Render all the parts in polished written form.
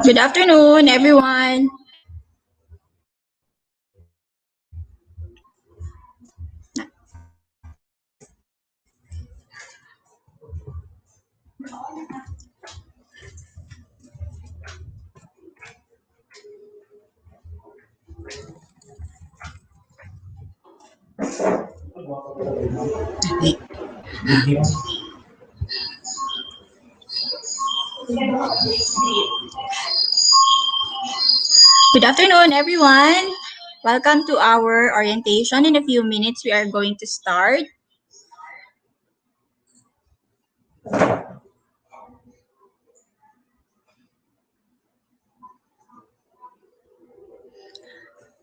Good afternoon, everyone. Good afternoon, everyone. Welcome to our orientation. In a few minutes, we are going to start.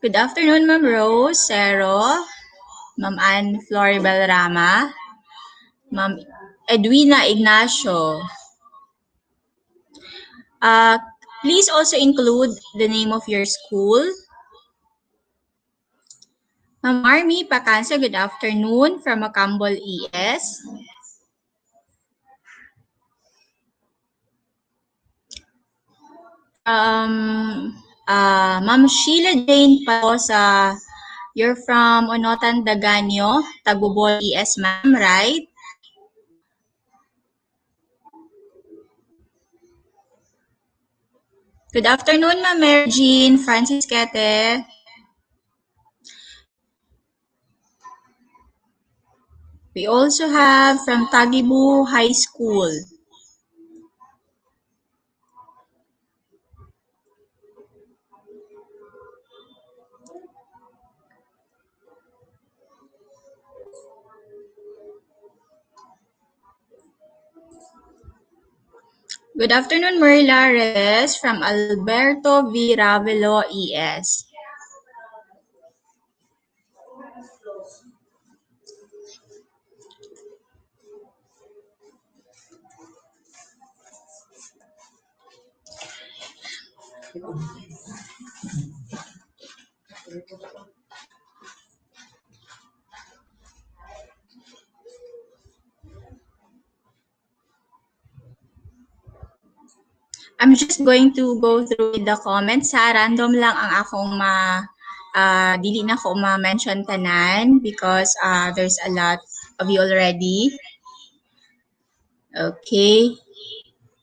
Good afternoon, Ma'am Rose, Cero, Ma'am Ann Floribel Rama, Ma'am Edwina Ignacio. Please also include the name of your school. Ma'am Army Pacansa, good afternoon from Macambol ES. Ma'am Sheila Jane Palosa, you're from Onotan Daganyo, Tagubol ES, ma'am, right? Good afternoon, Ma'am Mary Jean Francisquete. We also have from Tagibu High School. Good afternoon, Merla Reyes from Alberto V. Ravelo ES. I'm just going to go through the comments. Random lang ang akong dili na ko ma-mention tanan because there's a lot of you already. Okay.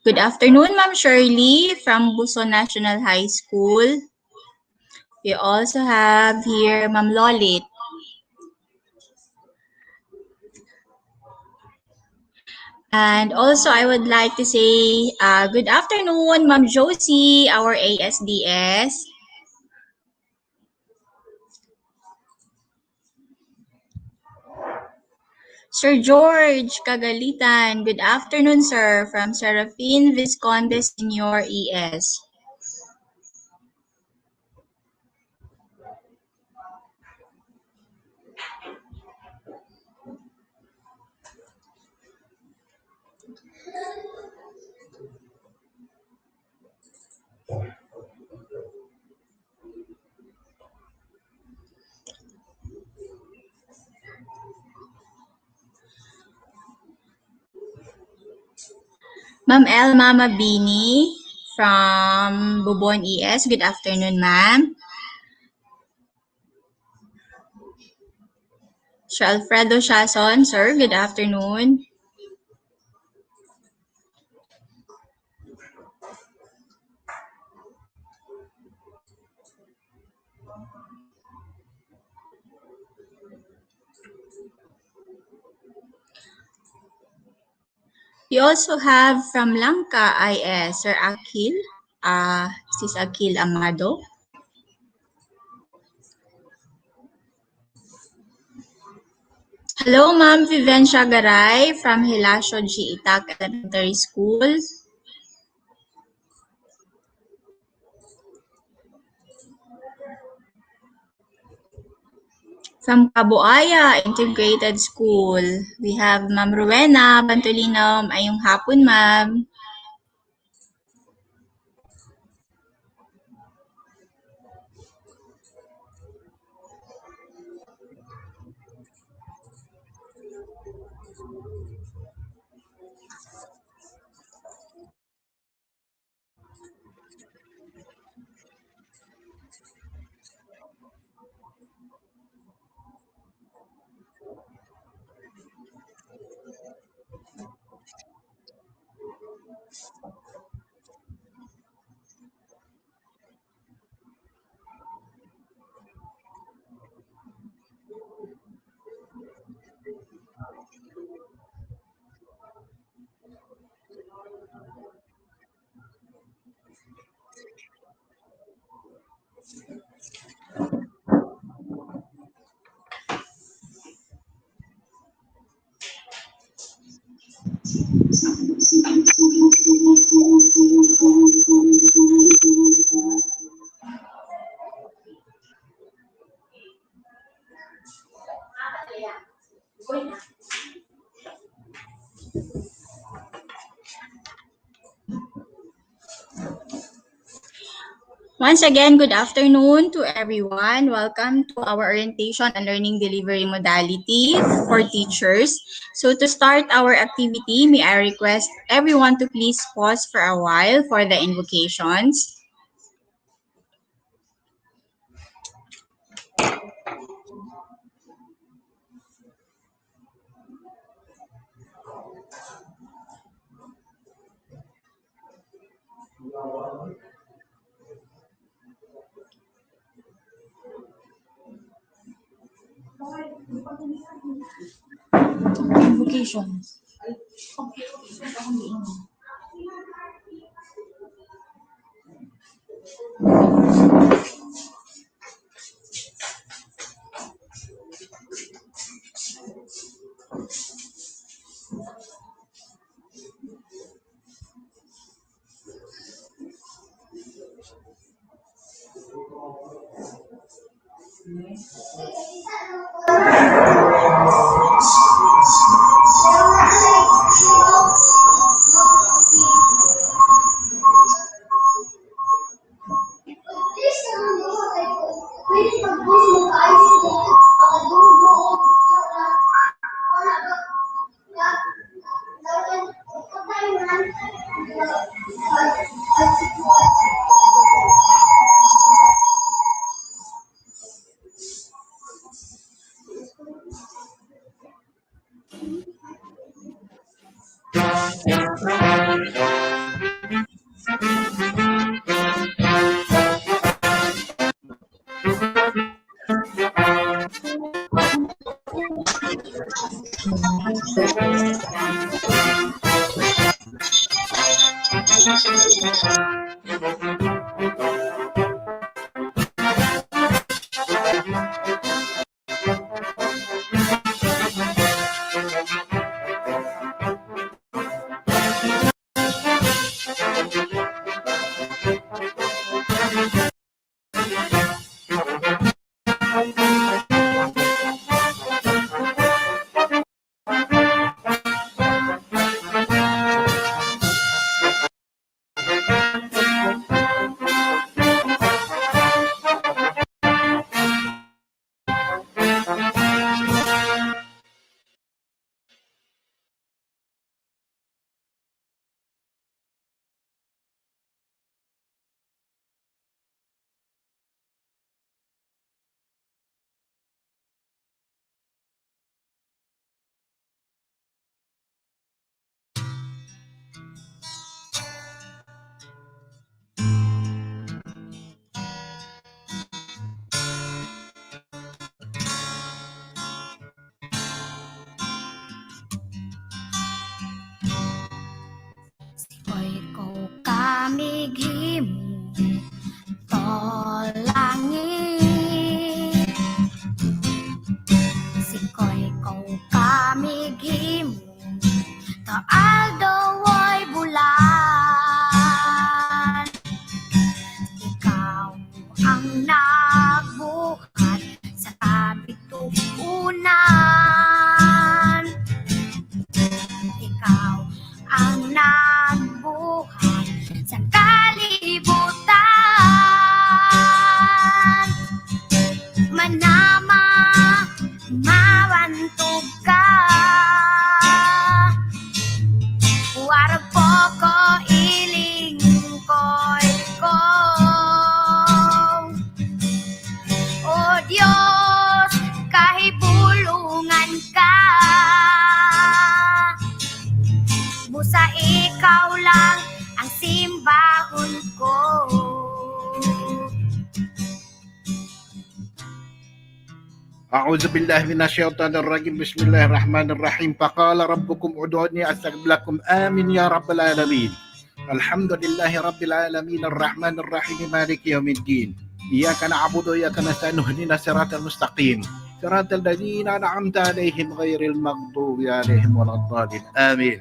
Good afternoon, Ma'am Shirley from Buson National High School. We also have here Ma'am Lolit. And also, I would like to say good afternoon, Ma'am Josie, our ASDS. Sir George Kagalitan, good afternoon, sir, from Serafine Visconde Senior ES. Ma'am El Mama Bini from Bubon ES, good afternoon, ma'am. Sir Alfredo Shason, sir, good afternoon. We also have from Langka IS, Sir Akil. This is Akil Amado. Hello, Ma'am Vivencia Garay from Hilasio G. Itac Elementary School. From Kabuaya Integrated School, we have Ma'am Rowena Bantolino. Ayong hapon, ma'am. Once again, good afternoon to everyone. Welcome to our orientation and learning delivery modality for teachers. So to start our activity, may I request everyone to please pause for a while for the invocations. Invocations. أعوذ بالله من الشيطان الرجيم بسم الله الرحمن الرحيم فقال ربكم ادعوني أستجب لكم آمين يا رب العالمين الحمد لله رب العالمين الرحمن الرحيم مالك يوم الدين إياك نعبد وإياك نستعين اهدنا الصراط المستقيم صراط الذين أنعمت عليهم غير المغضوب عليهم ولا الضالين آمين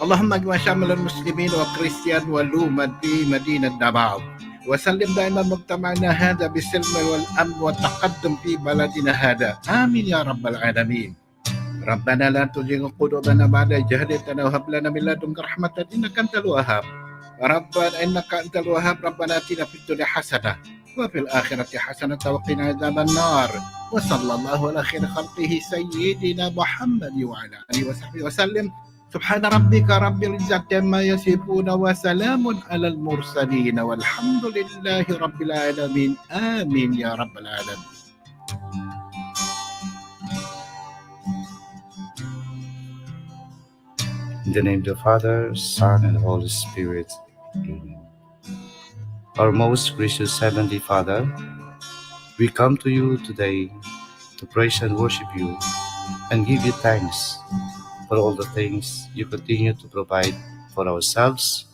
اللهم اجمع شمل المسلمين والكريستيان والأمة في مدينة دماغ وسلم دائما مجتمعنا هذا بالسلم والأمن والتقدم في بلدنا هذا آمين يا رب العالمين ربنا لا تزغ قلوبنا بعد إذ هديتنا وهب لنا من لدنك رحمة إنك أنت الوهاب ربنا إنك أنت الوهاب ربنا آتنا في الدنيا حسنة وفي الآخرة حسنة وقنا عذاب النار وصلى الله على خير خلقه سيدنا محمد وعلى آله وصحبه وسلم سبحان ربك رب العزة عما يصفون وسلام على المرسلين والحمد لله رب العالمين آمين يا رب العالمين. In the name of the Father, Son, and Holy Spirit. Amen. Our most gracious Heavenly Father, we come to you today to praise and worship you and give you thanks for all the things you continue to provide for ourselves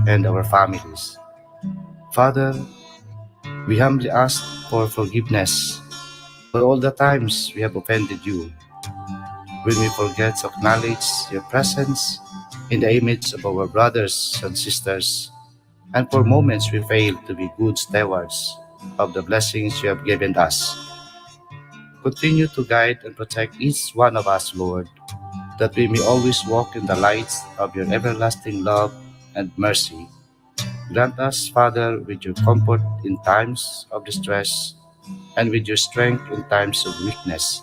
and our families. Father, we humbly ask for forgiveness for all the times we have offended you, when we forget to acknowledge your presence in the image of our brothers and sisters, and for moments we fail to be good stewards of the blessings you have given us. Continue to guide and protect each one of us, Lord, that we may always walk in the light of your everlasting love and mercy. Grant us, Father, with your comfort in times of distress and with your strength in times of weakness.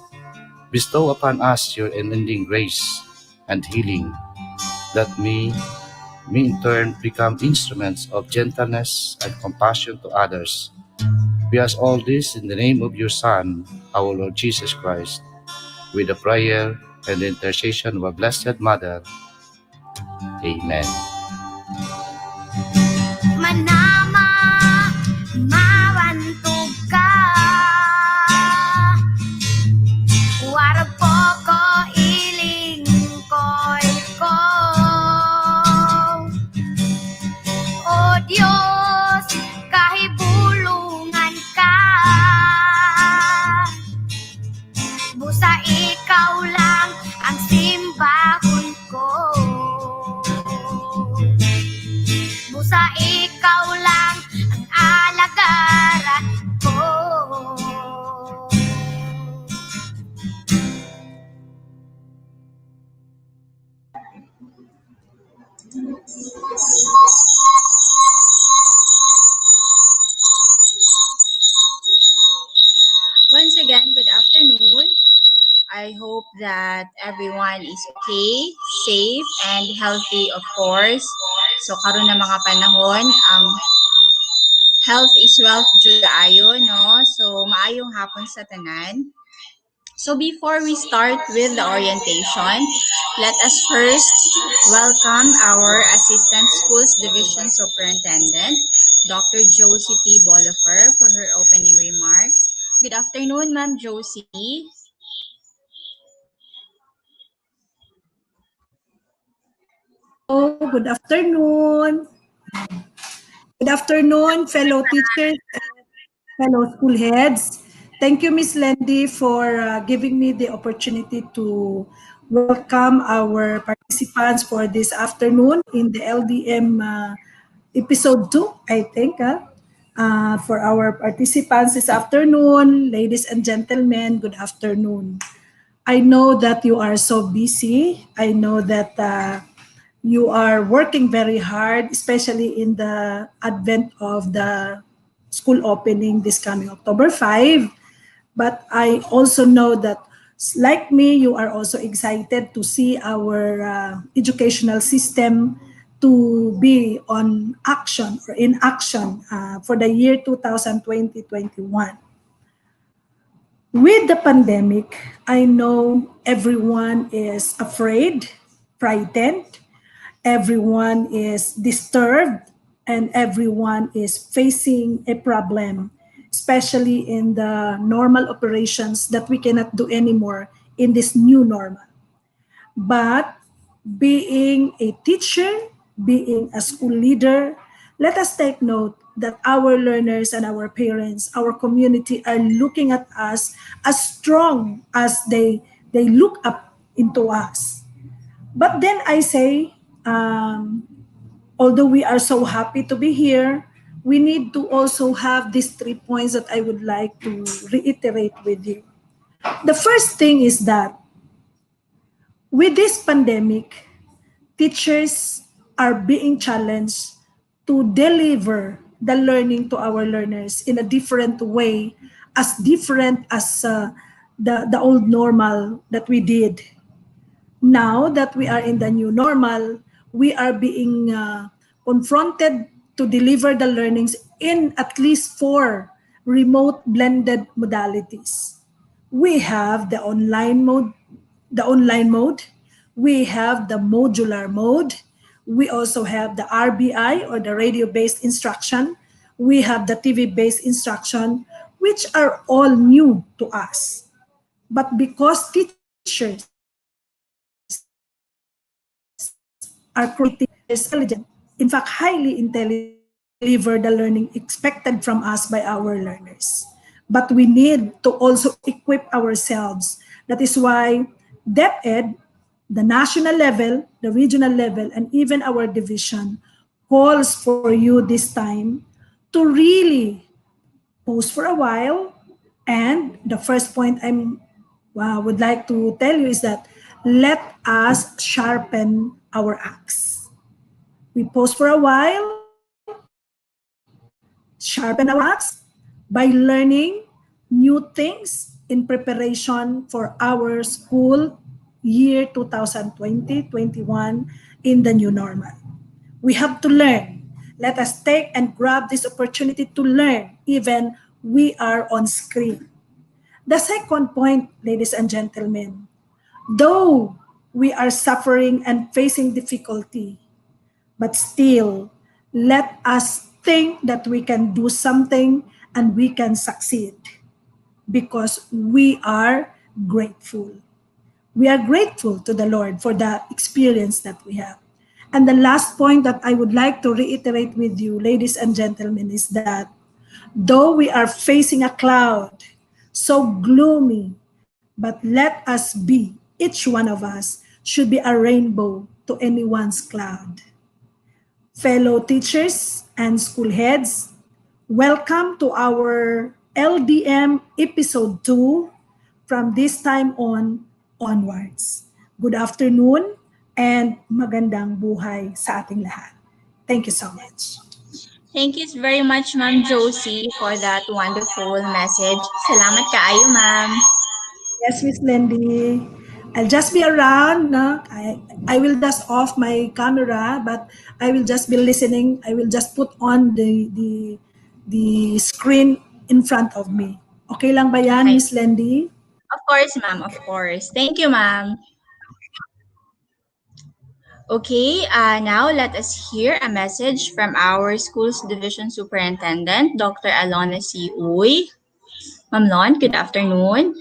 Bestow upon us your unending grace and healing, that we may in turn become instruments of gentleness and compassion to others. We ask all this in the name of your Son, our Lord Jesus Christ, with the prayer and the intercession of our Blessed Mother. Amen. Manama, mawantog ka. Warpoko iling koy ko. O Diyos, kahibulungan ka. Busa ikaw lang ang simbahon ko. Busa ikaw lang ang alagaran ko. Once again, good afternoon. I hope that everyone is okay, safe, and healthy, of course. So, karon na mga panahon, ang health is wealth jud kaayo, no? So, maayong hapon sa tanan. So, before we start with the orientation, let us first welcome our Assistant Schools Division Superintendent, Dr. Josie T. Bolifer, for her opening remarks. Good afternoon, Ma'am Josie. Good afternoon. Good afternoon, fellow teachers and fellow school heads. Thank you, Ms. Lendy, for giving me the opportunity to welcome our participants for this afternoon in the LDM episode 2, I think. For our participants this afternoon, ladies and gentlemen, good afternoon. I know that you are so busy. I know that you are working very hard, especially in the advent of the school opening this coming October 5. But I also know that, like me, you are also excited to see our educational system to be on action or in action for the year 2020-21. With the pandemic, I know everyone is afraid, frightened, everyone is disturbed, and everyone is facing a problem especially in the normal operations that we cannot do anymore in this new normal. But being a teacher, being a school leader, let us take note that our learners and our parents, our community are looking at us as strong as they look up into us. But then I say, although we are so happy to be here, we need to also have these 3 points that I would like to reiterate with you. The first thing is that with this pandemic, teachers are being challenged to deliver the learning to our learners in a different way, as different as the old normal that we did. Now that we are in the new normal, we are being confronted to deliver the learnings in at least 4 remote blended modalities. We have the online mode, we have the modular mode, we also have the RBI or the radio based instruction, we have the TV based instruction, which are all new to us. But because teachers are creative, intelligent, in fact, highly intelligent, deliver the learning expected from us by our learners. But we need to also equip ourselves. That is why DepEd, the national level, the regional level, and even our division calls for you this time to really pause for a while. And the first point would like to tell you is that let us sharpen our axe. We pause for a while, sharpen our axe by learning new things in preparation for our school year 2020-21 in the new normal. We have to learn. Let us take and grab this opportunity to learn even we are on screen. The second point, ladies and gentlemen, though we are suffering and facing difficulty, but still, let us think that we can do something and we can succeed because we are grateful. We are grateful to the Lord for the experience that we have. And the last point that I would like to reiterate with you, ladies and gentlemen, is that though we are facing a cloud so gloomy, but let us be, each one of us should be a rainbow to anyone's cloud. Fellow teachers and school heads, welcome to our LDM episode 2 from this time onwards. Good afternoon and magandang buhay sa ating lahat. Thank you so much. Thank you very much, Ma'am Josie, for that wonderful message. Salamat kaayo, Ma'am. Yes, Miss Lindy. I'll just be around. No? I will just off my camera, but I will just be listening. I will just put on the screen in front of me. Okay lang ba yan, Ay, Miss Lindy? of course, Ma'am, of course. Thank you, Ma'am. Okay, now let us hear a message from our school's division superintendent, Dr. Alona C. Uy. Ma'am Lon, good afternoon.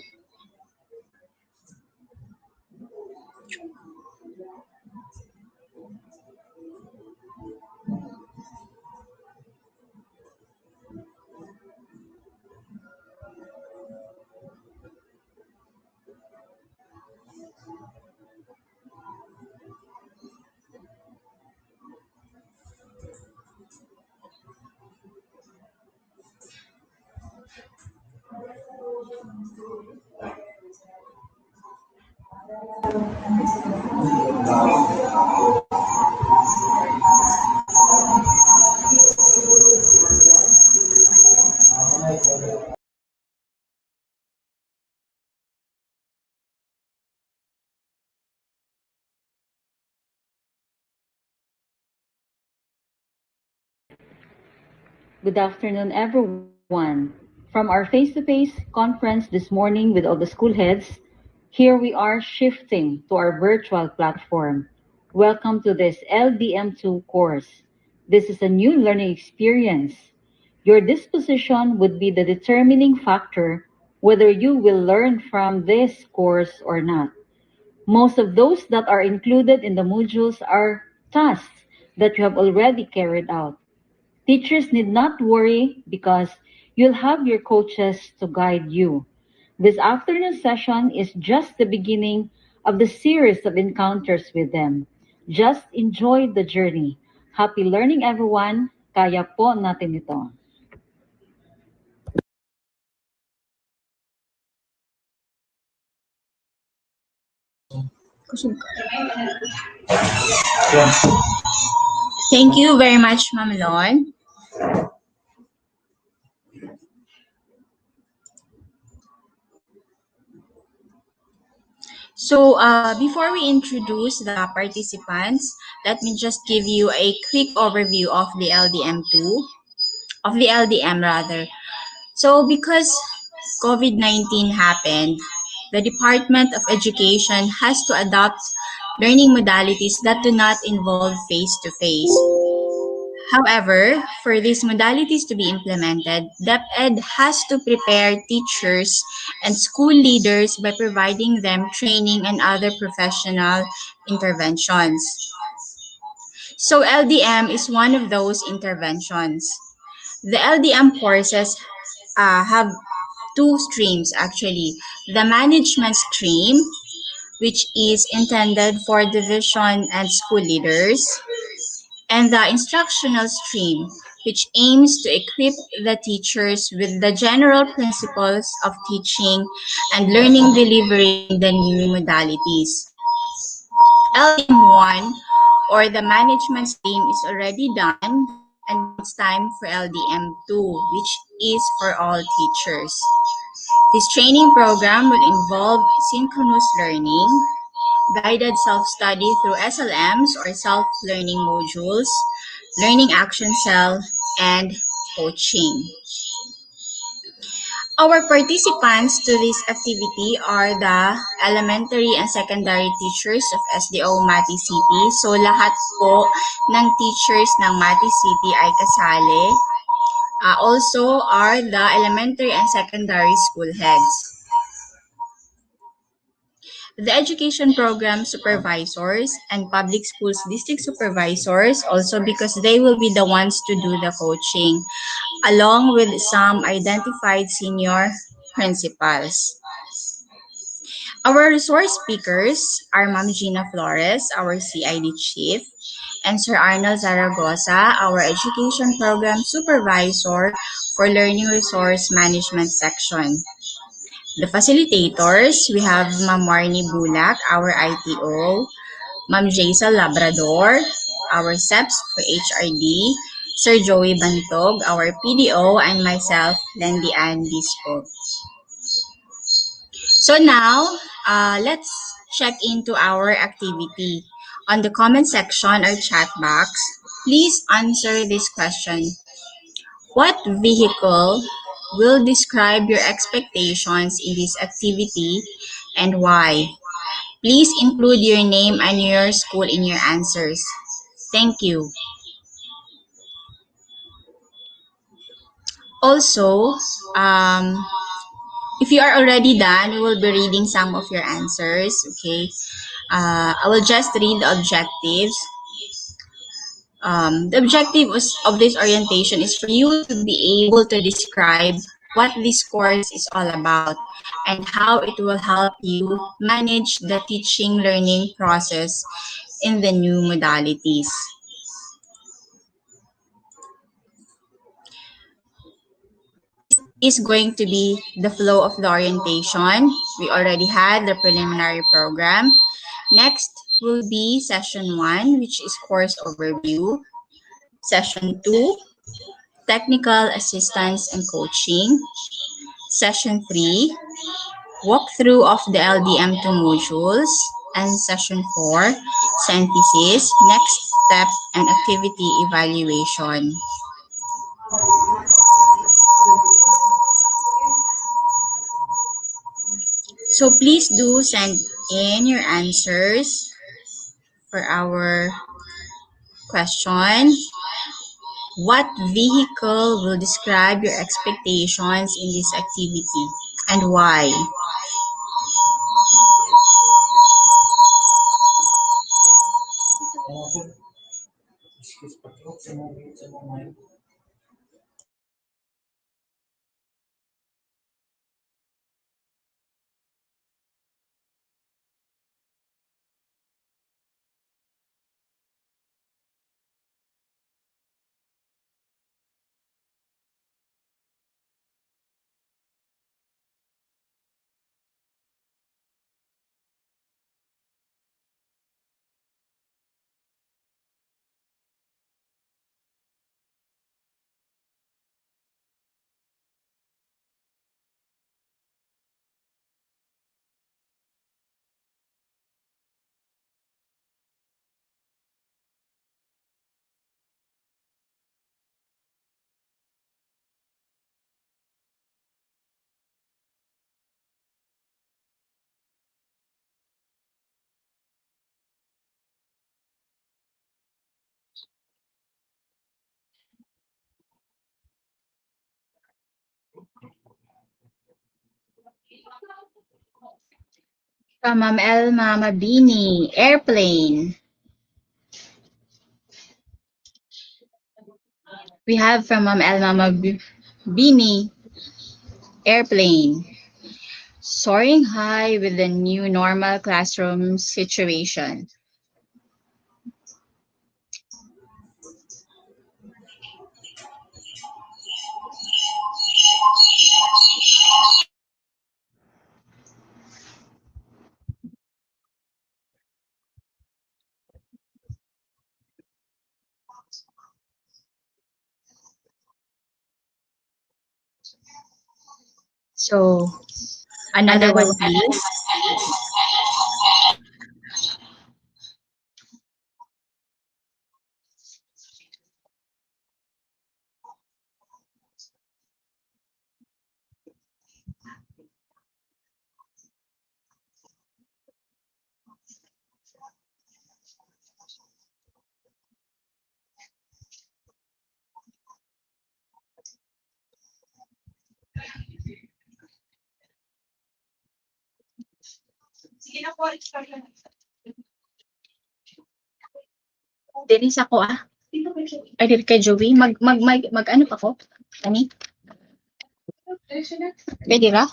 Good afternoon, everyone. From our face-to-face conference this morning with all the school heads, here we are shifting to our virtual platform. Welcome to this LDM2 course. This is a new learning experience. Your disposition would be the determining factor whether you will learn from this course or not. Most of those that are included in the modules are tasks that you have already carried out. Teachers need not worry because you'll have your coaches to guide you. This afternoon session is just the beginning of the series of encounters with them. Just enjoy the journey. Happy learning, everyone. Kaya po natin ito. Thank you very much, Ma'am Lon. So, before we introduce the participants, let me just give you a quick overview of the LDM rather. So, because COVID-19 happened, the Department of Education has to adopt learning modalities that do not involve face-to-face. However, for these modalities to be implemented, DepEd has to prepare teachers and school leaders by providing them training and other professional interventions. So LDM is one of those interventions. The LDM courses have two streams actually. The management stream, which is intended for division and school leaders, and the instructional stream, which aims to equip the teachers with the general principles of teaching and learning delivery in the new modalities. LDM1 or the management stream is already done, and now it's time for LDM2, which is for all teachers. This training program will involve synchronous learning, guided self-study through SLMs or self-learning modules, learning action cell, and coaching. Our participants to this activity are the elementary and secondary teachers of SDO Mati City. So lahat po ng teachers ng Mati City ay kasali. Also are the elementary and secondary school heads. The education program supervisors and public schools district supervisors also, because they will be the ones to do the coaching, along with some identified senior principals. Our resource speakers are Ma'am Gina Flores, our CID chief, and Sir Arnold Zaragoza, our education program supervisor for learning resource management section. The facilitators, we have Ma'am Marnie Bulak, our ITO, Ma'am Jaisal Labrador, our SEPs for HRD, Sir Joey Bantog, our PDO, and myself, Lendy Ann Dispo. So now, let's check into our activity. On the comment section or chat box, please answer this question. What vehicle will describe your expectations in this activity and why? Please include your name and your school in your answers. Thank you. Also, if you are already done, we will be reading some of your answers, okay? I will just read the objectives. The objective of this orientation is for you to be able to describe what this course is all about and how it will help you manage the teaching learning process in the new modalities. This is going to be the flow of the orientation. We already had the preliminary program. Next will be session 1, which is course overview. Session 2, technical assistance and coaching. Session 3, walkthrough of the LDM2 modules. And session 4, synthesis, next step, and activity evaluation. So please do send in your answers for our question. What vehicle will describe your expectations in this activity and why? From Ma'am El Mama Bini, airplane. We have from Ma'am El Mama Bini, airplane. Soaring high with the new normal classroom situation. So, another one, please. Diri sa ko Ay, diri kay Joey. Mag ano pa ko? Ani? Pwede ra?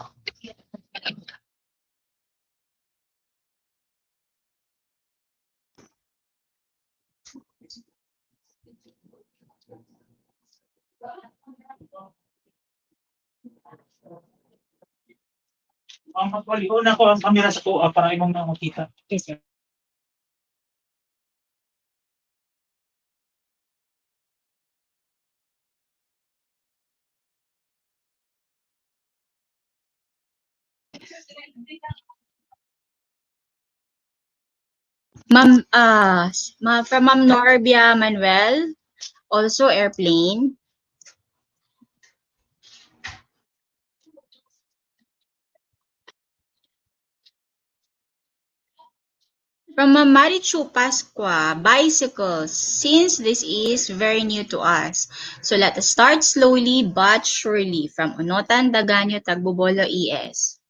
Ang magwaliho na ko ang kamera sa kuha para imong na makita. Yes, sir. Ma'am, from Ma'am Norbia Manuel, also airplane. From Ma'am Marichu Pasqua, bicycles, since this is very new to us. So let us start slowly but surely from Unotan Daganyo Tagbobolo ES.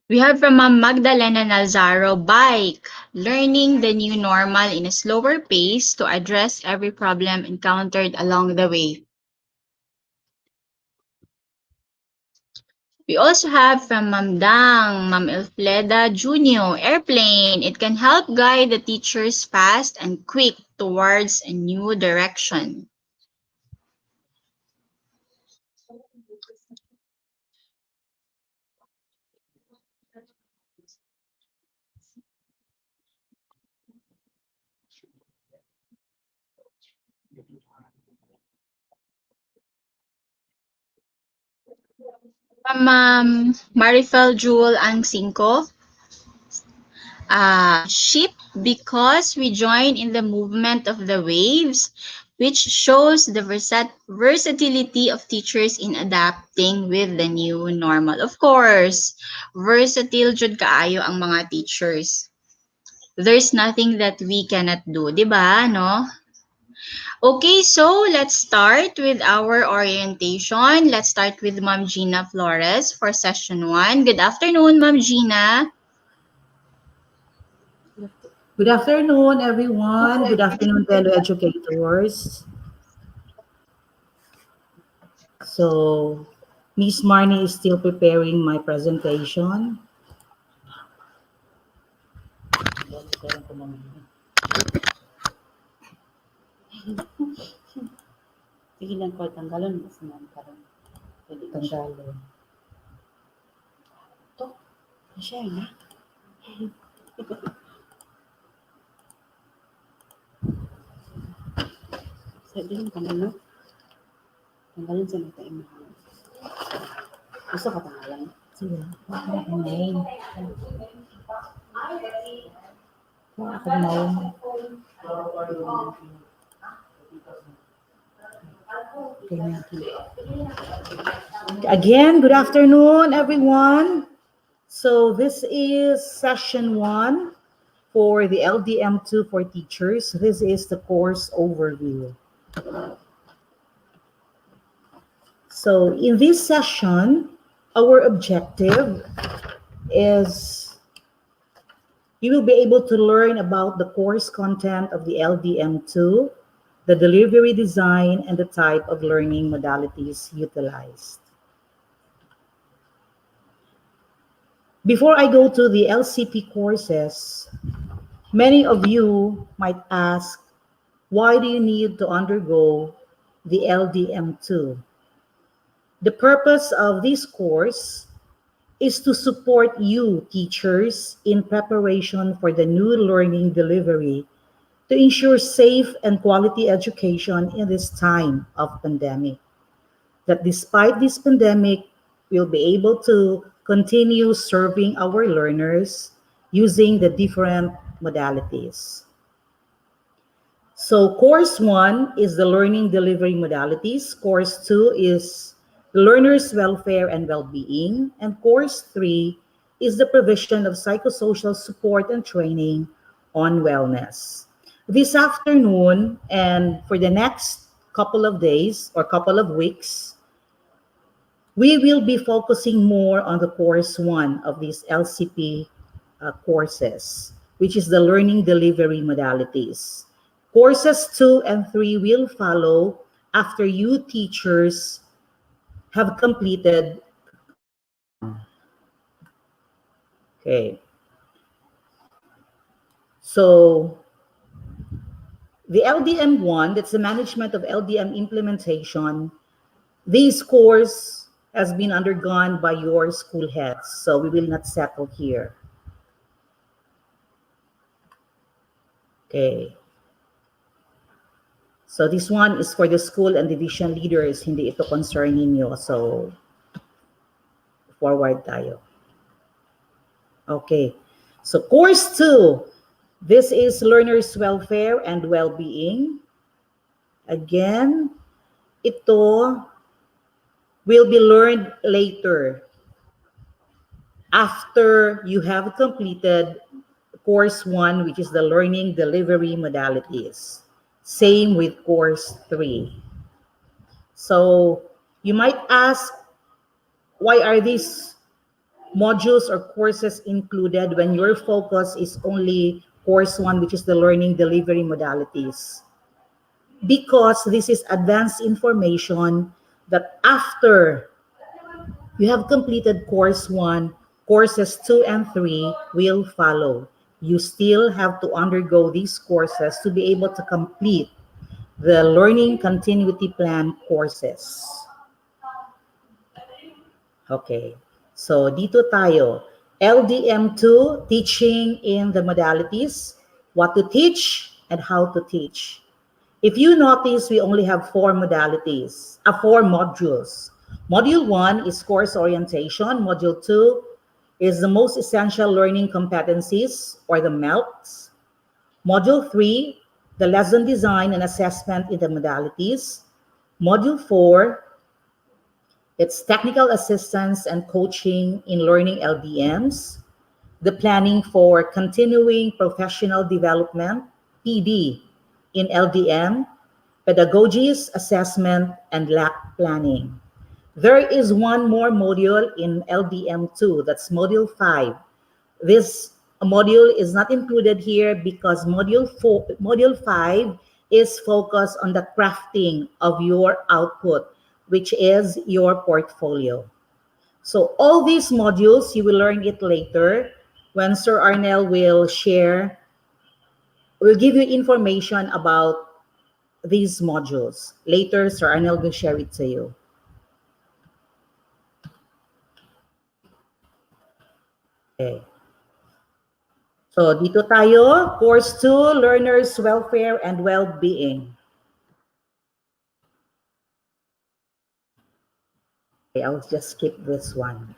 We have from Ma'am Magdalena Nalzaro, bike, learning the new normal in a slower pace to address every problem encountered along the way. We also have from Ma'am Dang, Ma'am Elfleda Jr., airplane. It can help guide the teachers fast and quick towards a new direction. From Marifel Jewel Ang Cinco, ship because we join in the movement of the waves. which shows the versatility of teachers in adapting with the new normal. Of course, versatile jud kaayo ang mga teachers. There's nothing that we cannot do, 'di ba, no? Okay, so let's start with our orientation. Let's start with Ma'am Gina Flores for session 1. Good afternoon, Ma'am Gina. Good afternoon, everyone. Good afternoon, fellow educators. So, Miss Marnie is still preparing my presentation. Sige lang ko, tanggalon mo sa mga karoon. Pwede Tanggalon. Ito, share na. Sabi lang tanggalon. Tanggalon sa mga tayo. Gusto ka tanggalan? Sige. Okay. Ako na. Again, good afternoon, everyone. So this is session 1 for the LDM2 for teachers. This is the course overview. So in this session, our objective is you will be able to learn about the course content of the LDM2, the delivery design, and the type of learning modalities utilized. Before I go to the LCP courses, many of you might ask, why do you need to undergo the LDM2? The purpose of this course is to support you, teachers, in preparation for the new learning delivery to ensure safe and quality education in this time of pandemic. That despite this pandemic, we'll be able to continue serving our learners using the different modalities. So course 1 is the learning delivery modalities. Course 2 is the learner's welfare and well-being. And course 3 is the provision of psychosocial support and training on wellness. This afternoon and for the next couple of days or couple of weeks, we will be focusing more on the course 1 of these LCP courses, which is the learning delivery modalities. Courses 2 and 3 will follow after you teachers have completed course 1. Okay. So the LDM1, that's the management of LDM implementation, this course has been undergone by your school heads, so we will not settle here. Okay. So this one is for the school and division leaders, hindi ito concern ninyo. So forward tayo. Okay. So course 2, this is learners' welfare and well-being. Again, ito will be learned later after you have completed course 1, which is the learning delivery modalities. Same with course 3. So you might ask, why are these modules or courses included when your focus is only course 1, which is the learning delivery modalities? Because this is advanced information that after you have completed course 1, courses 2 and 3 will follow. You still have to undergo these courses to be able to complete the learning continuity plan courses. Okay, so dito tayo. LDM2, teaching in the modalities, what to teach and how to teach. If you notice, we only have 4 modalities, 4 modules. Module 1 is course orientation. Module 2 is the most essential learning competencies or the MELCs. Module 3 the lesson design and assessment in the modalities. Module 4, it's technical assistance and coaching in learning LDMs. The planning for continuing professional development, PD, in LDM, pedagogies, assessment, and LAC planning. There is one more module in LDM2, that's module 5. This module is not included here because module 5 is focused on the crafting of your output, which is your portfolio. So all these modules, you will learn it later when Sir Arnel will give you information about these modules. Later, Sir Arnel will share it to you. Okay. So dito tayo, course 2, learners' welfare and well-being. Okay, I'll just skip this one.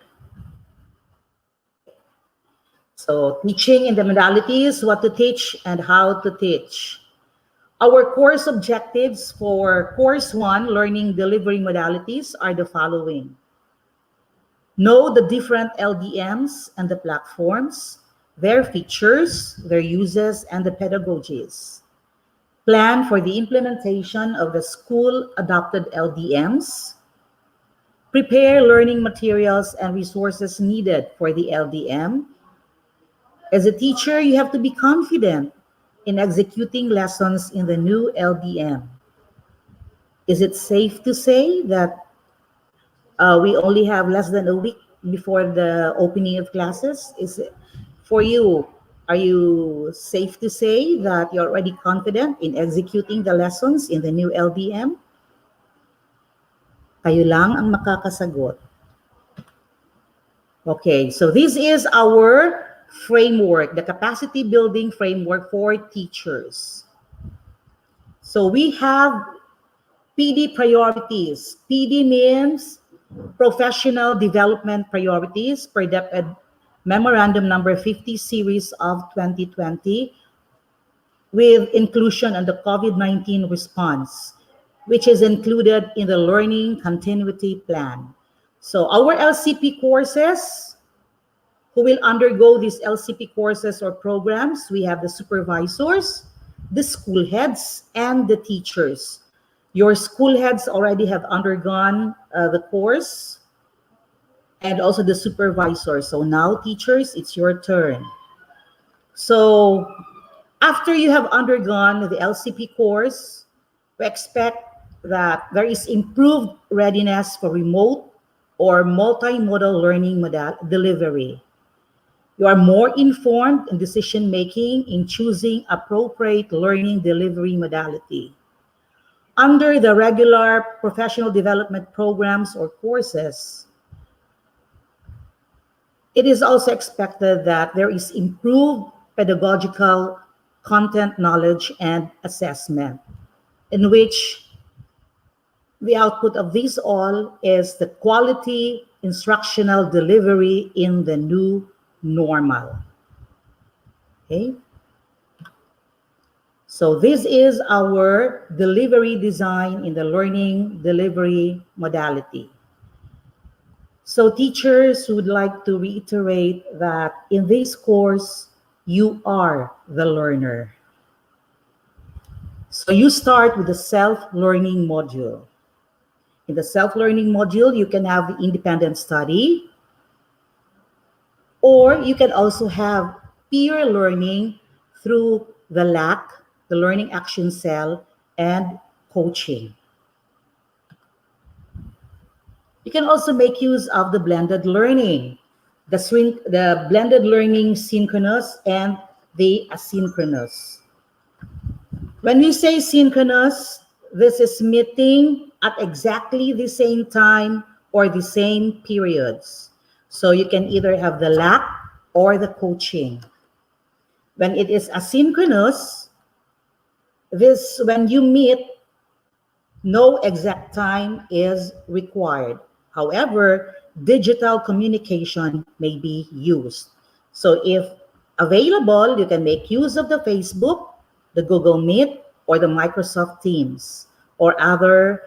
So teaching in the modalities, what to teach and how to teach. Our course objectives for course 1, learning delivery modalities, are the following. Know the different LDMs and the platforms, their features, their uses, and the pedagogies. Plan for the implementation of the school-adopted LDMs. Prepare learning materials and resources needed for the LDM. As a teacher, you have to be confident in executing lessons in the new LDM. Is it safe to say that we only have less than a week before the opening of classes? Is it for you? Are you safe to say that you're already confident in executing the lessons in the new LDM? Kayo lang ang makakasagot. Okay, so this is our framework, the capacity building framework for teachers. So we have PD priorities. PD means professional development priorities per DepEd Memorandum number 50 series of 2020 with inclusion on the COVID-19 response, which is included in the learning continuity plan. So our LCP courses, who will undergo these LCP courses or programs, we have the supervisors, the school heads, and the teachers. Your school heads already have undergone the course, and also the supervisor. So now, teachers, it's your turn. So after you have undergone the LCP course, we expect that there is improved readiness for remote or multimodal learning delivery. You are more informed in decision-making in choosing appropriate learning delivery modality. Under the regular professional development programs or courses, it is also expected that there is improved pedagogical content knowledge and assessment, in which the output of these all is the quality instructional delivery in the new normal. Okay? So this is our delivery design in the learning delivery modality. So teachers would like to reiterate that in this course, you are the learner. So you start with the self-learning module. In the self-learning module, you can have the independent study, or you can also have peer learning through the LAC, the Learning Action Cell, and coaching. You can also make use of the blended learning, the blended learning synchronous and the asynchronous. When we say synchronous, this is meeting at exactly the same time or the same periods. So you can either have the LAC or the coaching. When it is asynchronous, when you meet, no exact time is required. However, digital communication may be used. So if available, you can make use of the Facebook, the Google Meet, or the Microsoft Teams or other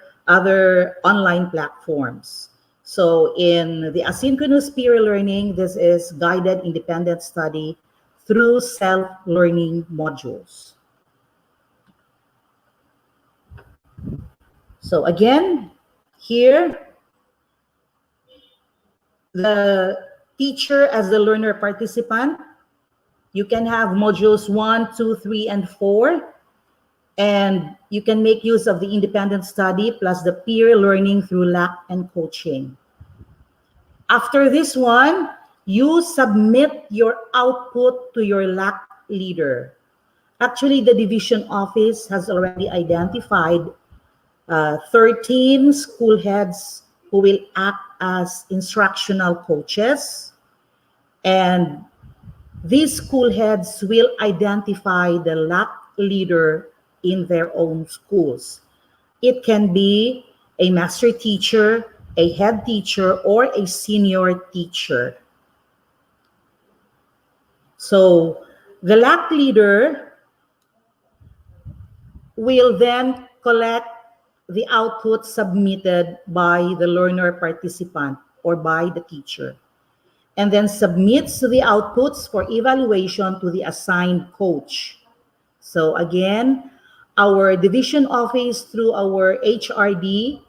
online platforms. So in the asynchronous peer learning, this is guided independent study through self-learning modules. So again, here, the teacher as the learner participant, you can have modules 1, 2, 3, and 4, and you can make use of the independent study plus the peer learning through LAC and coaching. After this one, you submit your output to your LAC leader. Actually, the division office has already identified 13 school heads who will act as instructional coaches, and these school heads will identify the LAC leader in their own schools. It can be a master teacher, a head teacher, or a senior teacher. So the LAC leader will then collect the output submitted by the learner participant or by the teacher, and then submits the outputs for evaluation to the assigned coach. So again, our division office through our HRD,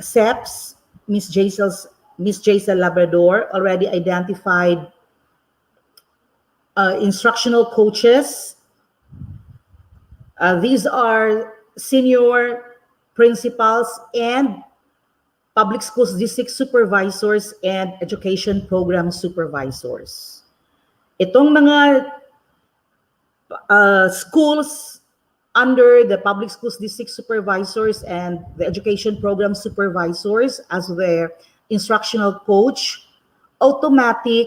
SEPs, Miss Jaisal Labrador, already identified instructional coaches. These are senior principals and public schools district supervisors and education program supervisors. Itong mga schools under the public schools district supervisors and the education program supervisors as their instructional coach, automatic,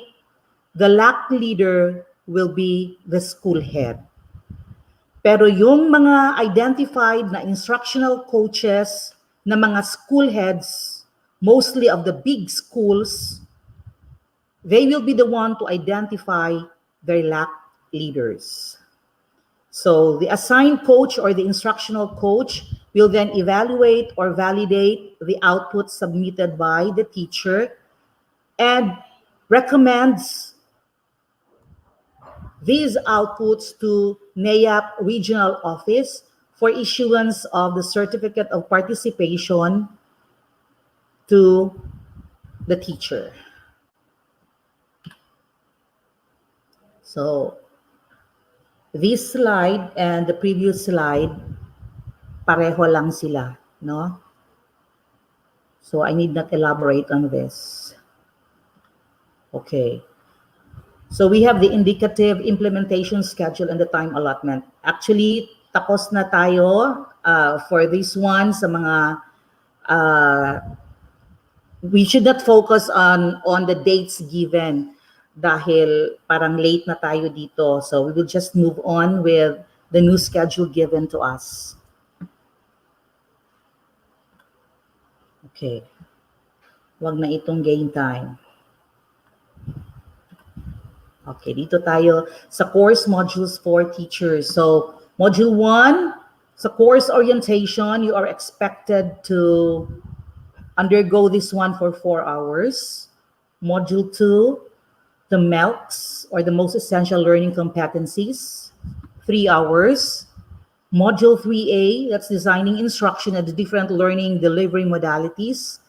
the LAC leader will be the school head. Pero yung mga identified na instructional coaches na mga school heads, mostly of the big schools, they will be the one to identify their LAC leaders. So the assigned coach or the instructional coach will then evaluate or validate the output submitted by the teacher and recommends these outputs to NAIAP regional office for issuance of the certificate of participation to the teacher. So this slide and the previous slide, pareho lang sila, no? So I need not elaborate on this. Okay. So we have the indicative implementation schedule and the time allotment. Actually, tapos na tayo for this one sa mga we should not focus on the dates given dahil parang late na tayo dito. So we will just move on with the new schedule given to us. Okay. Wag na itong gain time. Okay, dito tayo sa course modules for teachers. So, module 1, sa course orientation, you are expected to undergo this one for 4 hours. Module 2, the MELCs, or the most essential learning competencies, 3 hours. Module 3A, that's designing instruction at the different learning delivery modalities.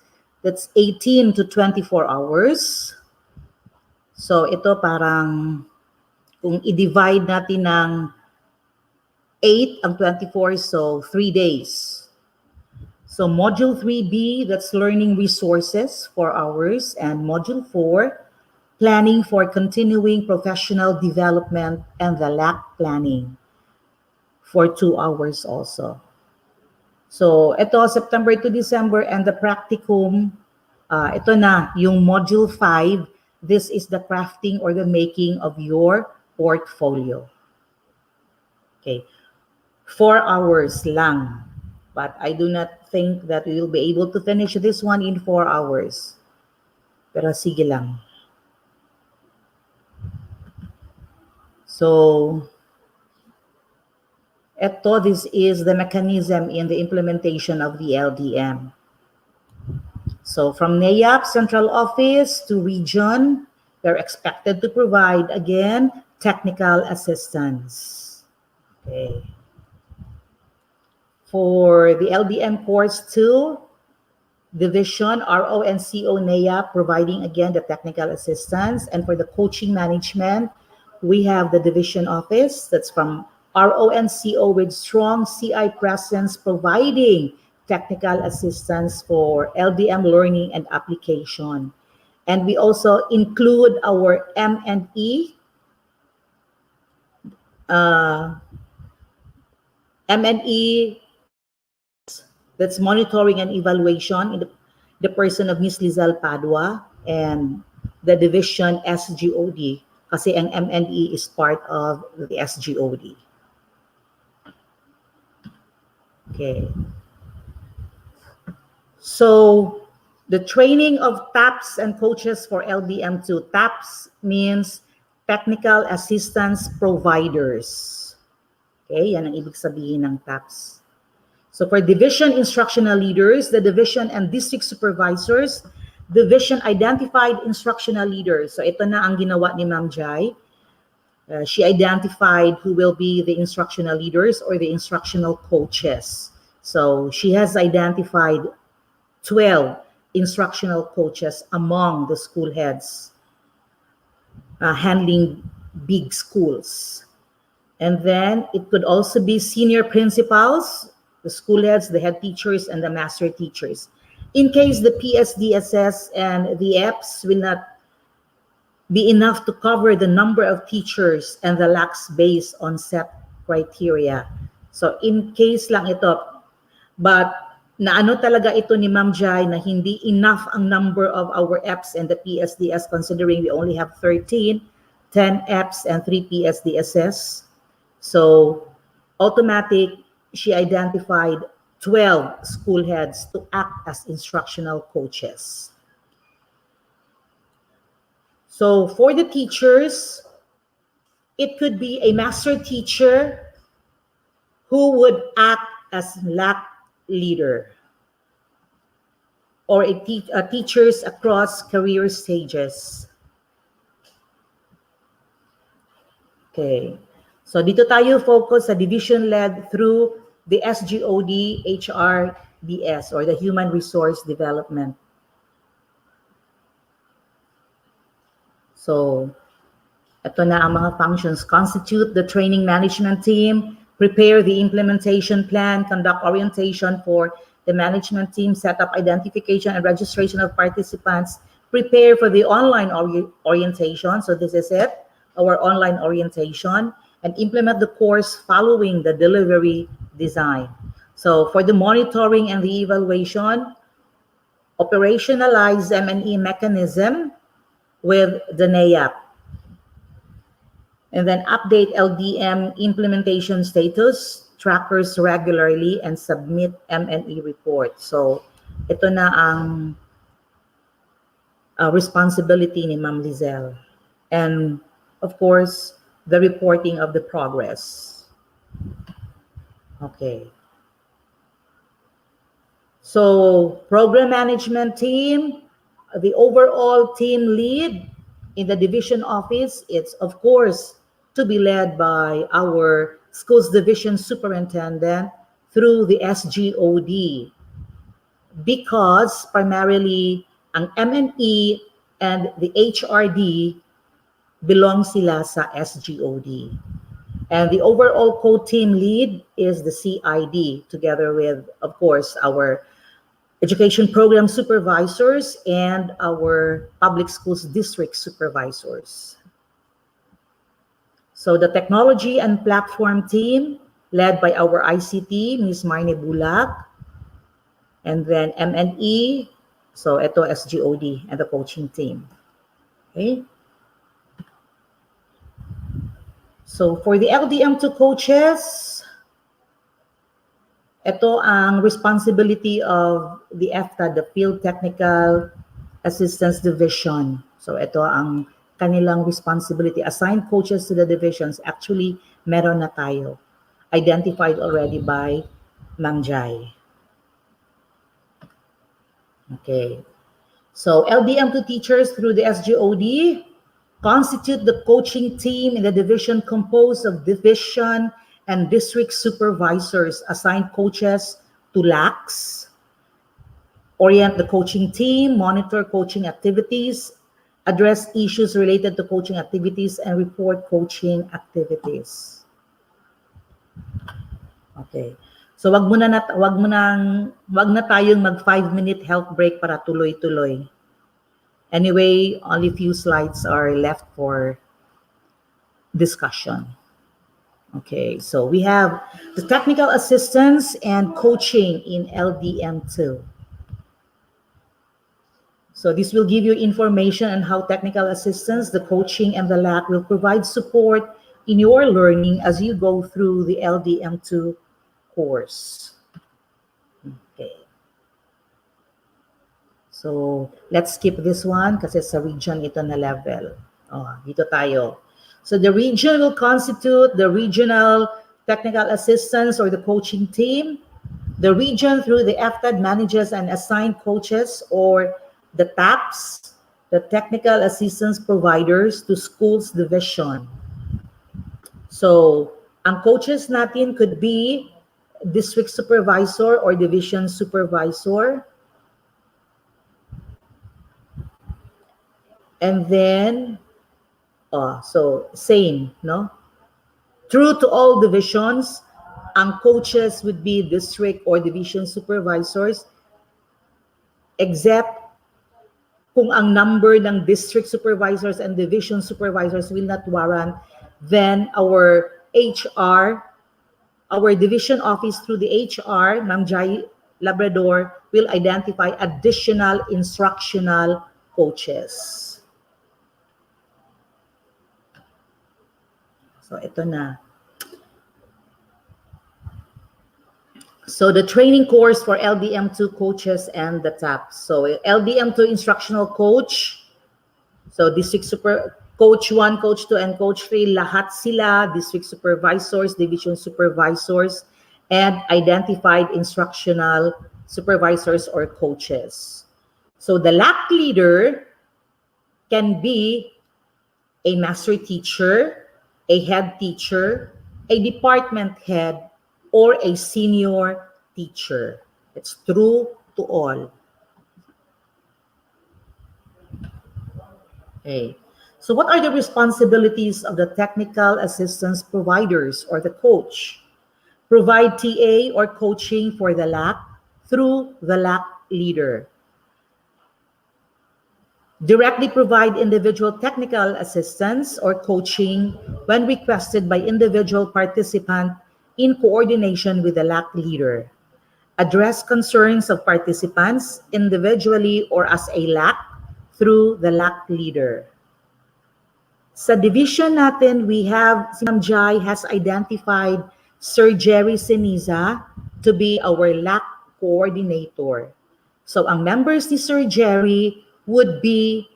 That's 18 to 24 hours. So ito parang kung i-divide natin ng 8 ang 24, so 3 days. So module 3B, that's learning resources, 4 hours. And module 4, planning for continuing professional development and the LAC planning for 2 hours also. So ito September to December, and the practicum, ito na yung module 5. This is the crafting or the making of your portfolio. Okay, 4 hours lang. But I do not think that we will be able to finish this one in 4 hours. Pero sige lang. So, This is the mechanism in the implementation of the LDM. So from NAYAP Central Office to region, they're expected to provide, again, technical assistance. Okay. For the LDM Course 2, Division, RO and CO NAYAP providing, again, the technical assistance. And for the coaching management, we have the division office that's from RO and CO with strong CI presence providing technical assistance for LDM learning and application. And we also include our M&E, that's monitoring and evaluation in the person of Ms. Lizelle Padua, and the division SGOD, kasi ang M&E is part of the SGOD. Okay. So the training of TAPs and coaches for LDM2. TAPs means Technical Assistance Providers. Okay, yan ang ibig sabihin ng TAPs. So for division instructional leaders, the division and district supervisors, division identified instructional leaders. So ito na ang ginawa ni Ma'am Jai. She identified who will be the instructional leaders or the instructional coaches. So she has identified 12 instructional coaches among the school heads handling big schools. And then it could also be senior principals, the school heads, the head teachers, and the master teachers. In case the PSDSS and the EPS will not be enough to cover the number of teachers and the lacks based on set criteria. So in case lang ito, but naano talaga ito ni Ma'am Jai na hindi enough ang number of our EPS and the PSDS considering we only have 13, 10 EPS and 3 PSDSS. So automatic, she identified 12 school heads to act as instructional coaches. So for the teachers, it could be a master teacher who would act as LAC leader, or teachers across career stages. Okay. So dito tayo focus sa division led through the SGOD HRDS or the Human Resource Development. So ito na ang mga functions. Constitute the training management team, prepare the implementation plan, conduct orientation for the management team, set up identification and registration of participants, prepare for the online orientation. So this is it, our online orientation, and implement the course following the delivery design. So for the monitoring and the evaluation, operationalize M&E mechanism with the NAYAP. And then update LDM implementation status trackers regularly and submit M&E report. So ito na ang responsibility ni Ma'am Lizelle. And of course, the reporting of the progress. Okay. So program management team, the overall team lead in the division office, it's of course to be led by our schools division superintendent through the SGOD, because primarily ang M&E and the HRD belong sila sa SGOD. And the overall co-team lead is the CID, together with, of course, our education program supervisors and our public schools district supervisors. So the technology and platform team, led by our ICT, Ms. Marne Bulak, and then M&E, so ito SGOD and the coaching team. Okay. So for the LDM2 coaches, ito ang responsibility of the EFTA, the Field Technical Assistance Division. So ito ang kanilang responsibility. Assigned coaches to the divisions. Actually, meron na tayo. identified already by Ma'am Jai. Okay. So LDM2 teachers through the SGOD constitute the coaching team in the division composed of division and district supervisors, assigned coaches to LACs, orient the coaching team, monitor coaching activities, address issues related to coaching activities, and report coaching activities. Okay. So wag na tayong mag 5-minute health break para tuloy-tuloy. Anyway, only few slides are left for discussion. Okay, so we have the technical assistance and coaching in LDM2. So this will give you information on how technical assistance, the coaching, and the LAC will provide support in your learning as you go through the LDM2 course. Okay. So let's skip this one kasi sa region ito na level. Oh, dito tayo. So the region will constitute the regional technical assistance or the coaching team. The region through the FTED manages and assigned coaches or the TAPs, the technical assistance providers to schools division. So ang coaches natin could be district supervisor or division supervisor. And then, so same, no? True to all divisions, ang coaches would be district or division supervisors, except kung ang number ng district supervisors and division supervisors will not warrant, then our HR, our division office through the HR, Ma'am Jai Labrador, will identify additional instructional coaches. So ito na. So the training course for LDM2 coaches and the TAPs. So LDM2 instructional coach. So district super coach 1, coach 2, and coach 3, lahat sila district supervisors, division supervisors, and identified instructional supervisors or coaches. So the LAC leader can be a master teacher, a head teacher, a department head, or a senior teacher. It's true to all. Okay. So what are the responsibilities of the technical assistance providers or the coach? Provide TA or coaching for the LAC through the LAC leader. Directly provide individual technical assistance or coaching when requested by individual participant in coordination with the LAC leader. Address concerns of participants individually or as a LAC through the LAC leader. Sa division natin, we have, si Ma'am Jai has identified Sir Jerry Seniza to be our LAC coordinator. So ang members ni Sir Jerry would be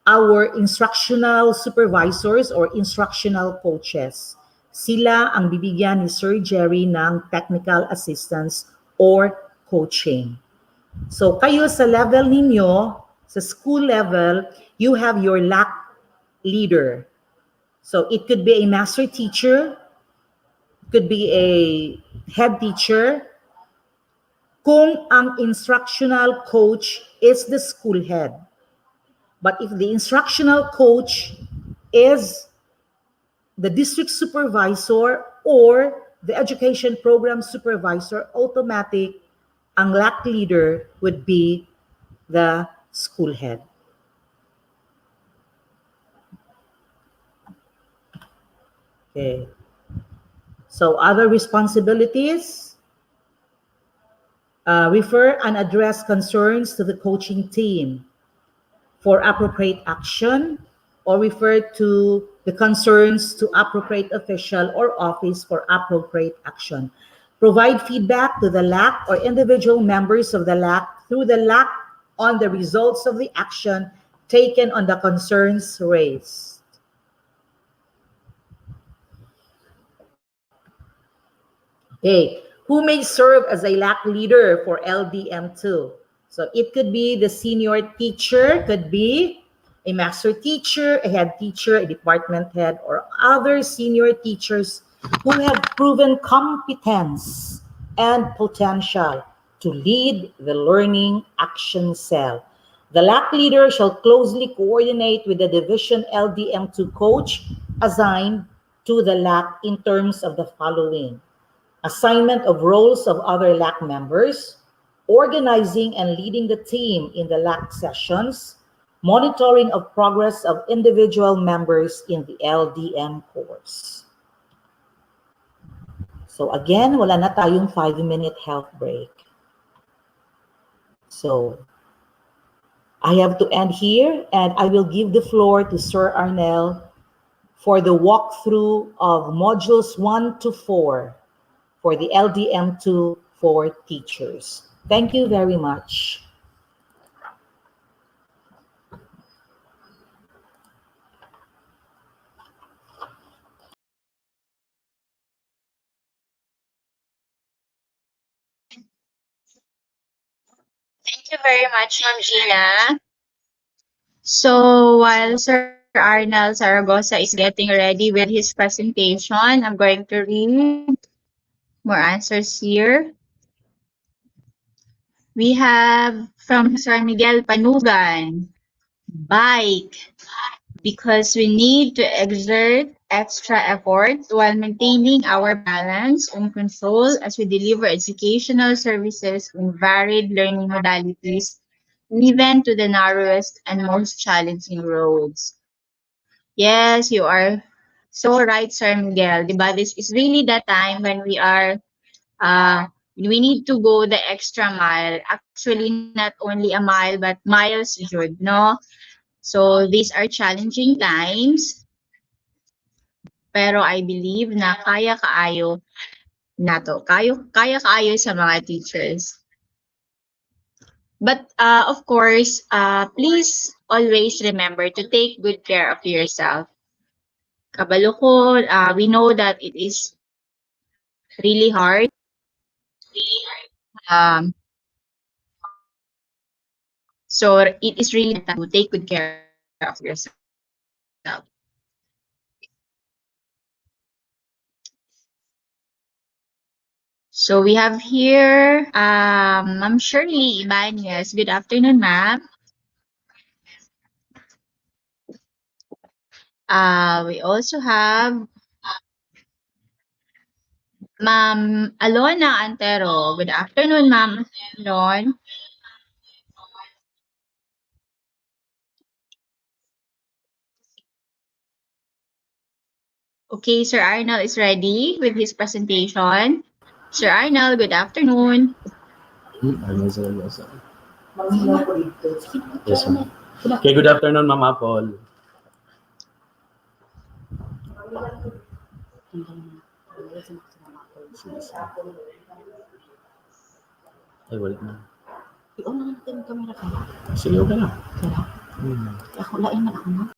our instructional supervisors or instructional coaches. Sila ang bibigyan ni Sir Jerry ng technical assistance or coaching. So kayo sa level ninyo, sa school level, you have your LAC leader. So it could be a master teacher, could be a head teacher, kung ang instructional coach is the school head. But if the instructional coach is the district supervisor or the education program supervisor, automatic, ang LAC leader would be the school head. Okay. So other responsibilities, refer and address concerns to the coaching team for appropriate action, or refer to the concerns to appropriate official or office for appropriate action. Provide feedback to the LAC or individual members of the LAC through the LAC on the results of the action taken on the concerns raised. Okay, who may serve as a LAC leader for LDM2? So it could be the senior teacher, could be a master teacher, a head teacher, a department head, or other senior teachers who have proven competence and potential to lead the learning action cell. The LAC leader shall closely coordinate with the division LDM2 coach assigned to the LAC in terms of the following: assignment of roles of other LAC members, organizing and leading the team in the LAC sessions, monitoring of progress of individual members in the LDM course. So again, wala na tayong 5-minute health break. So I have to end here, and I will give the floor to Sir Arnel for the walkthrough of modules 1 to 4 for the LDM2 for teachers. Thank you very much. Thank you very much, Ma'am Gina. So while Sir Arnel Zaragoza is getting ready with his presentation, I'm going to read more answers here. We have from Sir Miguel Panugan, bike, because we need to exert extra effort while maintaining our balance and control as we deliver educational services in varied learning modalities, even to the narrowest and most challenging roads. Yes, you are so right, Sir Miguel. Diba? This is really the time when we need to go the extra mile. Actually, not only a mile, but miles, Jud, no? So these are challenging times, pero I believe na kaya kaayo nato. Kaya kaayo sa mga teachers. But of course, please always remember to take good care of yourself. Kabalo ko, we know that it is really hard. Um, so it is really important to take good care of yourself. So we have here Ma'am Shirley Ibanez. Good afternoon, ma'am. We also have Ma'am Alona Antero. Good afternoon, Ma'am Alon. Okay, Sir Arnel is ready with his presentation. Sir Arnel, good afternoon. Yes, ma'am. Okay, good afternoon, Ma'am Apple. Ay, wala na. I-on na natin yung camera ka. Sige, okay na. Kaya, ako lain na ako na.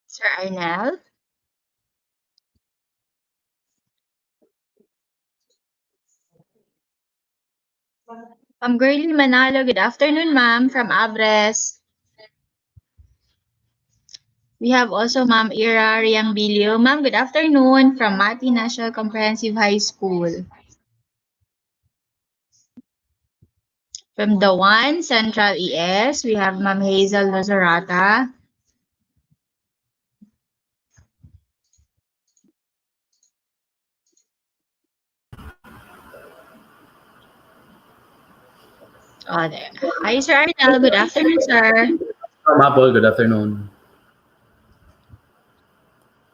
Sir Arnel. Ma'am Girlie Manalo, good afternoon, ma'am, from Abres. We have also Ma'am Ira Riangbilio. Ma'am, good afternoon from Mati National Comprehensive High School. From the One Central ES, we have Ma'am Hazel Lozarata. Oh, there. Hi, Sir Arnel. Good afternoon, sir. Ma'am Apple, good afternoon.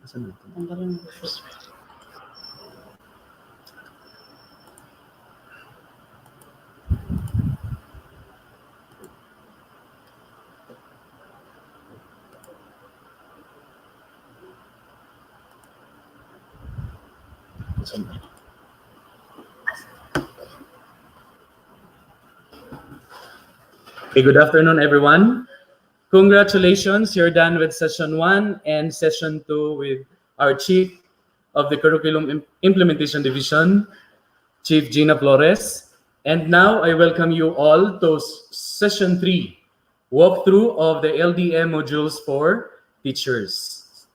Tanggalin mo. Okay, good afternoon, everyone. Congratulations, you're done with session 1 and session 2 with our Chief of the Curriculum Implementation Division, Chief Gina Flores. And now I welcome you all to session 3, walkthrough of the LDM modules for teachers.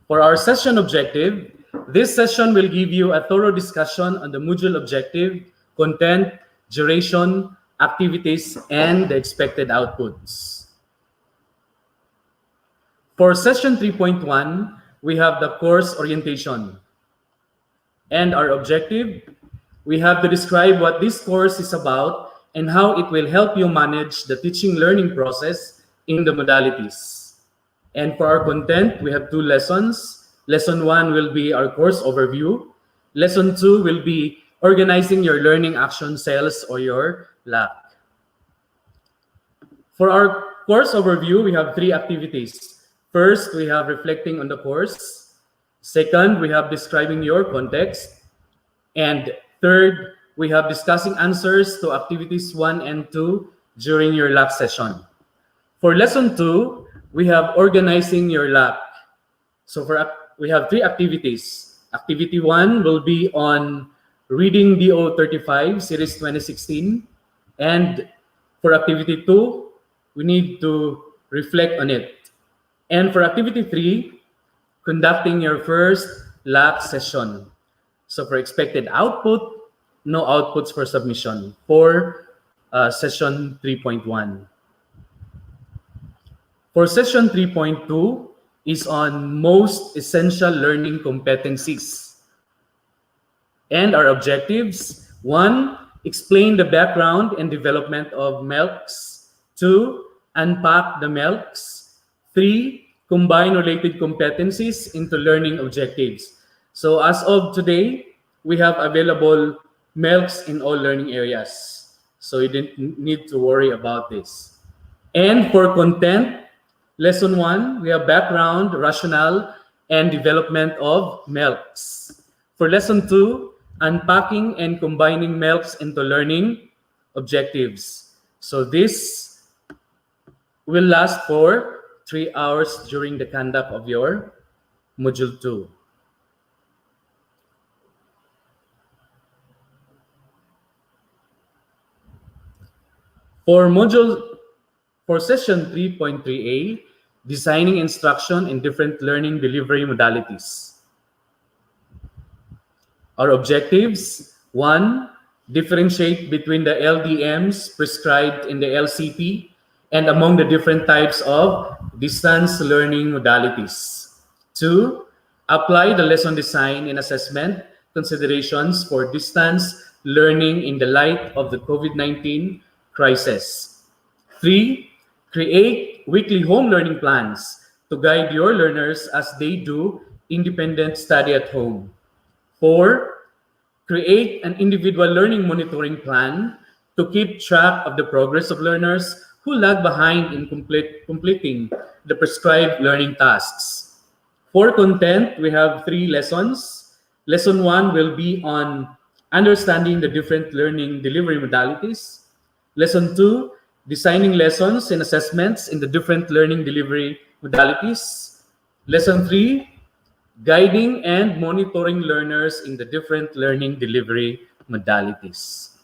For our session objective, this session will give you a thorough discussion on the module objective, content, duration, activities, and the expected outputs. For session 3.1, we have the course orientation. And our objective, we have to describe what this course is about and how it will help you manage the teaching learning process in the modalities. And for our content, we have 2 lessons. Lesson 1 will be our course overview. Lesson 2 will be organizing your learning action cells or your LAC. For our course overview, we have 3 activities. First, we have reflecting on the course. Second, we have describing your context. And third, we have discussing answers to activities 1 and 2 during your LAC session. For lesson 2, we have organizing your LAC. So we have 3 activities. Activity 1 will be on reading DO 35, series 2016. And for activity 2, we need to reflect on it. And for activity 3, conducting your first LAC session. So for expected output, no outputs for submission for session 3.1. For session 3.2 is on most essential learning competencies. And our objectives: 1, explain the background and development of MELCs. 2, unpack the MELCs. 3, combine related competencies into learning objectives. So as of today, we have available MELCs in all learning areas. So you didn't need to worry about this. And for content, lesson 1, we have background, rationale, and development of MELCs. For lesson 2, unpacking and combining MELCs into learning objectives. So this will last for 3 hours during the conduct of your module 2. For session 3.3a, designing instruction in different learning delivery modalities. Our objectives: 1, differentiate between the LDMs prescribed in the LCP and among the different types of distance learning modalities. 2, apply the lesson design and assessment considerations for distance learning in the light of the COVID-19 crisis. 3, create weekly home learning plans to guide your learners as they do independent study at home. 4, create an individual learning monitoring plan to keep track of the progress of learners who lag behind in completing the prescribed learning tasks. For content, we have 3 lessons. Lesson 1 will be on understanding the different learning delivery modalities. Lesson 2, designing lessons and assessments in the different learning delivery modalities. Lesson 3, guiding and monitoring learners in the different learning delivery modalities.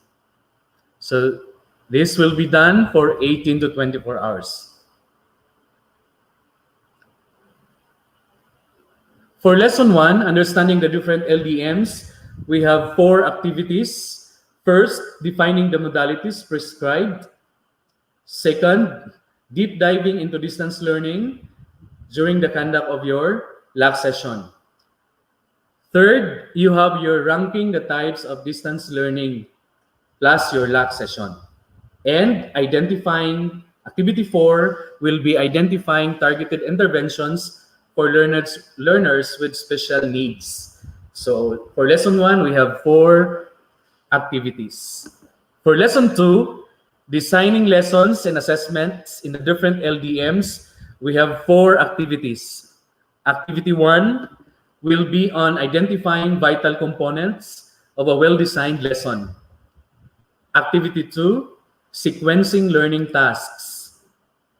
So this will be done for 18 to 24 hours. For lesson 1, understanding the different LDMs, we have 4 activities. First, defining the modalities prescribed. Second, deep diving into distance learning during the conduct of your LAC session. Third, you have your ranking the types of distance learning plus your LAC session. And identifying, activity 4 will be identifying targeted interventions for learners with special needs. So for lesson 1, we have 4 activities. For lesson 2, designing lessons and assessments in the different LDMs, we have 4 activities. Activity 1, will be on identifying vital components of a well-designed lesson. Activity 2, sequencing learning tasks.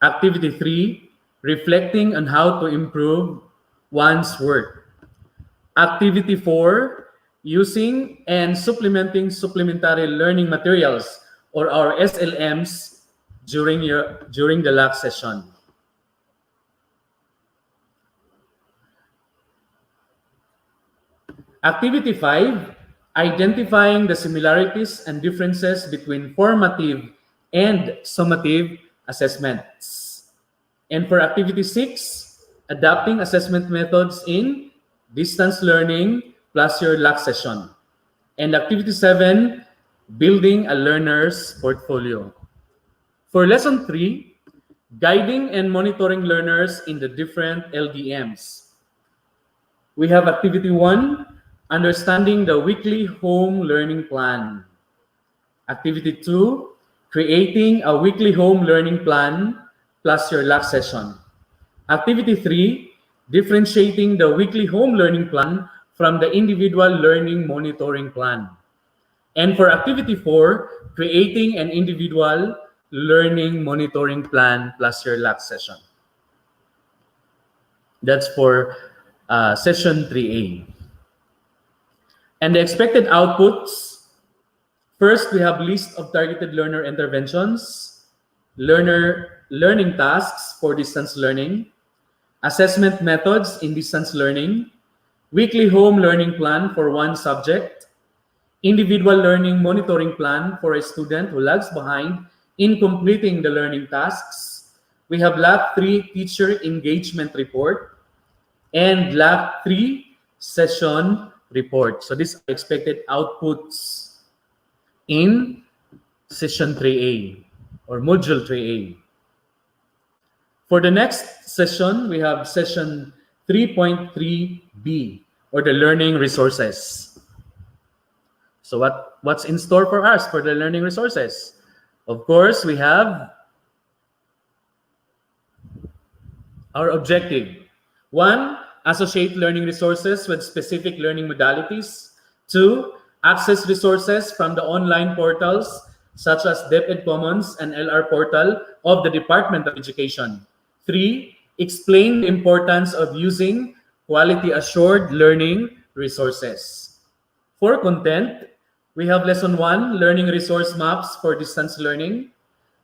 Activity 3, reflecting on how to improve one's work. Activity 4, using and supplementing supplementary learning materials or our SLMs during the last session. Activity 5, identifying the similarities and differences between formative and summative assessments. And for activity 6, adapting assessment methods in distance learning plus your last session. And activity 7, building a learner's portfolio. For lesson 3, guiding and monitoring learners in the different LDMs. We have activity 1, understanding the weekly home learning plan. Activity 2, creating a weekly home learning plan plus your last session. Activity 3, differentiating the weekly home learning plan from the individual learning monitoring plan. And for activity 4, creating an individual learning monitoring plan plus your last session. That's for session 3A. And the expected outputs, first we have list of targeted learner interventions, learning tasks for distance learning, assessment methods in distance learning, weekly home learning plan for one subject, individual learning monitoring plan for a student who lags behind in completing the learning tasks. We have Lab 3 teacher engagement report and Lab 3 session report. So these are expected outputs in session 3A or module 3A. For the next session, we have session 3.3B or the learning resources. So what's in store for us for the learning resources? Of course, we have our objective. 1, associate learning resources with specific learning modalities. 2, access resources from the online portals such as DepEd Commons and LR portal of the Department of Education. 3, explain the importance of using quality-assured learning resources. For content, we have Lesson 1, Learning Resource Maps for Distance Learning.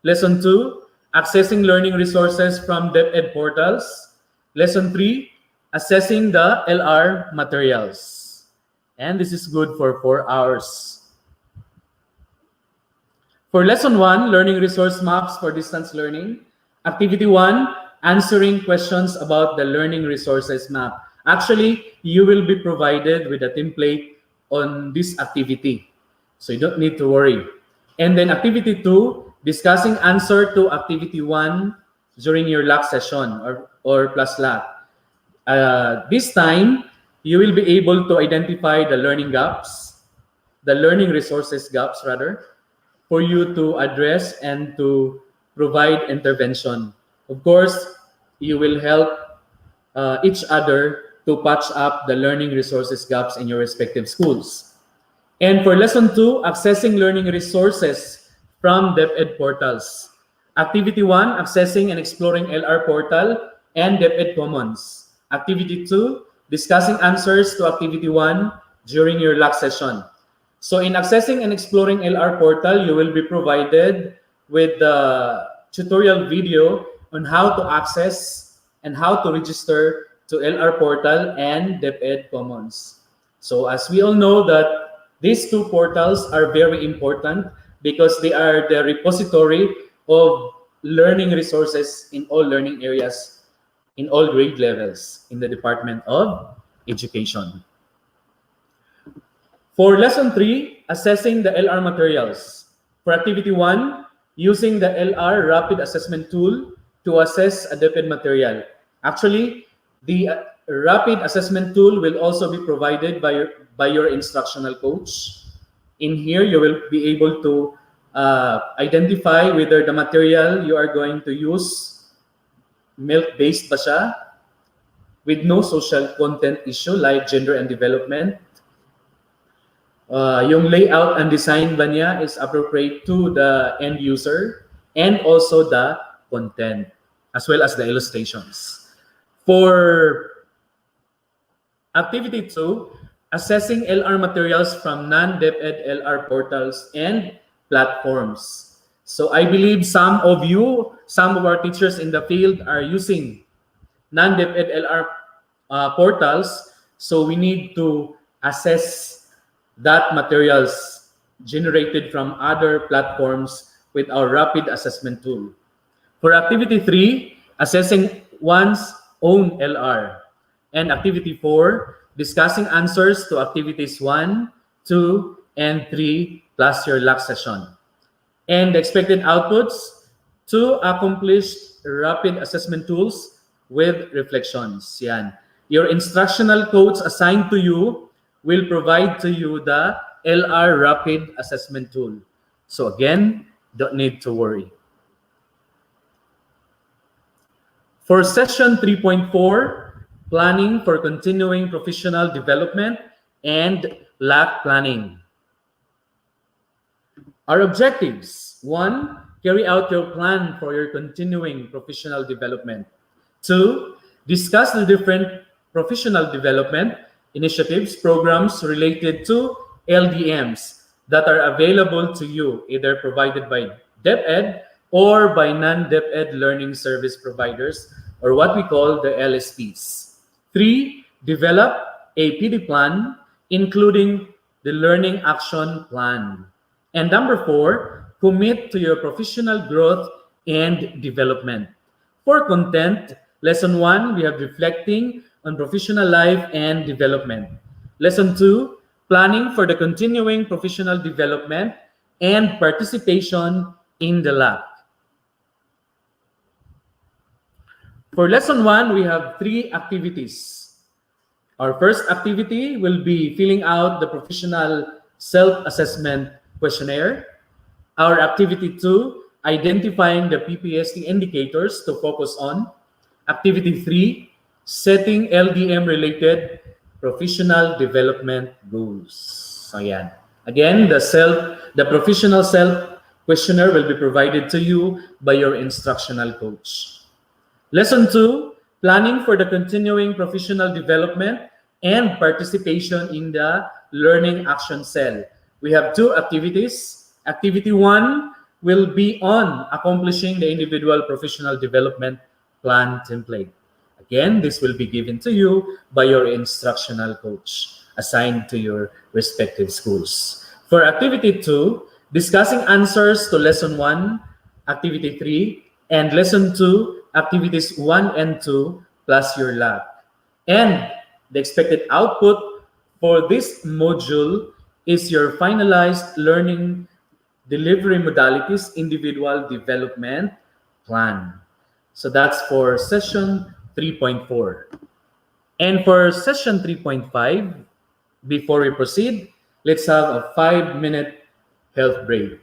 Lesson 2, Accessing Learning Resources from DepEd portals. Lesson 3, Assessing the LR materials. And this is good for 4 hours. For Lesson 1, Learning Resource Maps for Distance Learning. Activity 1, answering questions about the Learning Resources Map. Actually, you will be provided with a template on this activity. So you don't need to worry. And then activity 2, discussing answer to activity 1 during your lab session or plus lab. This time, you will be able to identify the learning gaps, the learning resources gaps rather, for you to address and to provide intervention. Of course, you will help each other to patch up the learning resources gaps in your respective schools. And for Lesson 2, accessing learning resources from DepEd portals. Activity 1, accessing and exploring LR portal and DepEd Commons. Activity 2, discussing answers to activity 1 during your last session. So in accessing and exploring LR portal, you will be provided with the tutorial video on how to access and how to register to LR portal and DepEd Commons. So as we all know that these two portals are very important because they are the repository of learning resources in all learning areas, in all grade levels in the Department of Education. For Lesson 3, assessing the LR materials. For Activity 1, using the LR Rapid Assessment Tool to assess a DepEd material. Actually, the Rapid Assessment Tool will also be provided by your instructional coach. In here, you will be able to identify whether the material you are going to use, milk-based ba siya, with no social content issue like gender and development. Yung layout and design ba niya is appropriate to the end user and also the content as well as the illustrations. For activity 2, assessing LR materials from non-DepEd LR portals and platforms. So I believe some of our teachers in the field are using non-DepEd LR portals. So we need to assess that materials generated from other platforms with our rapid assessment tool. For activity 3, assessing one's own LR. And activity 4, discussing answers to activities 1, 2, and 3 plus your last session. And the expected outputs, 2 accomplished rapid assessment tools with reflections. Yan. Your instructional coach assigned to you will provide to you the LR rapid assessment tool. So again, don't need to worry. For session 3.4, planning for continuing professional development and LAC planning. Our objectives: 1, carry out your plan for your continuing professional development. 2, discuss the different professional development initiatives, programs related to LDMs that are available to you, either provided by DepEd or by non-DepEd learning service providers, or what we call the LSPs. 3, develop a PD plan, including the learning action plan. And number 4, commit to your professional growth and development. For content, lesson 1, we have reflecting on professional life and development. Lesson 2, planning for the continuing professional development and participation in the lab. For lesson 1, we have 3 activities. Our first activity will be filling out the professional self-assessment questionnaire. Our activity 2, identifying the PPST indicators to focus on. Activity 3, setting LDM-related professional development goals. So yan. Again, the professional self questionnaire will be provided to you by your instructional coach. Lesson 2, planning for the continuing professional development and participation in the learning action cell. We have 2 activities. Activity 1 will be on accomplishing the individual professional development plan template. Again, this will be given to you by your instructional coach assigned to your respective schools. For activity 2, discussing answers to lesson 1, activity 3, and lesson 2, activities 1 and 2, plus your lab. And the expected output for this module is your finalized learning delivery modalities individual development plan. So that's for session 3.4. And for session 3.5, before we proceed, let's have a 5-minute health break.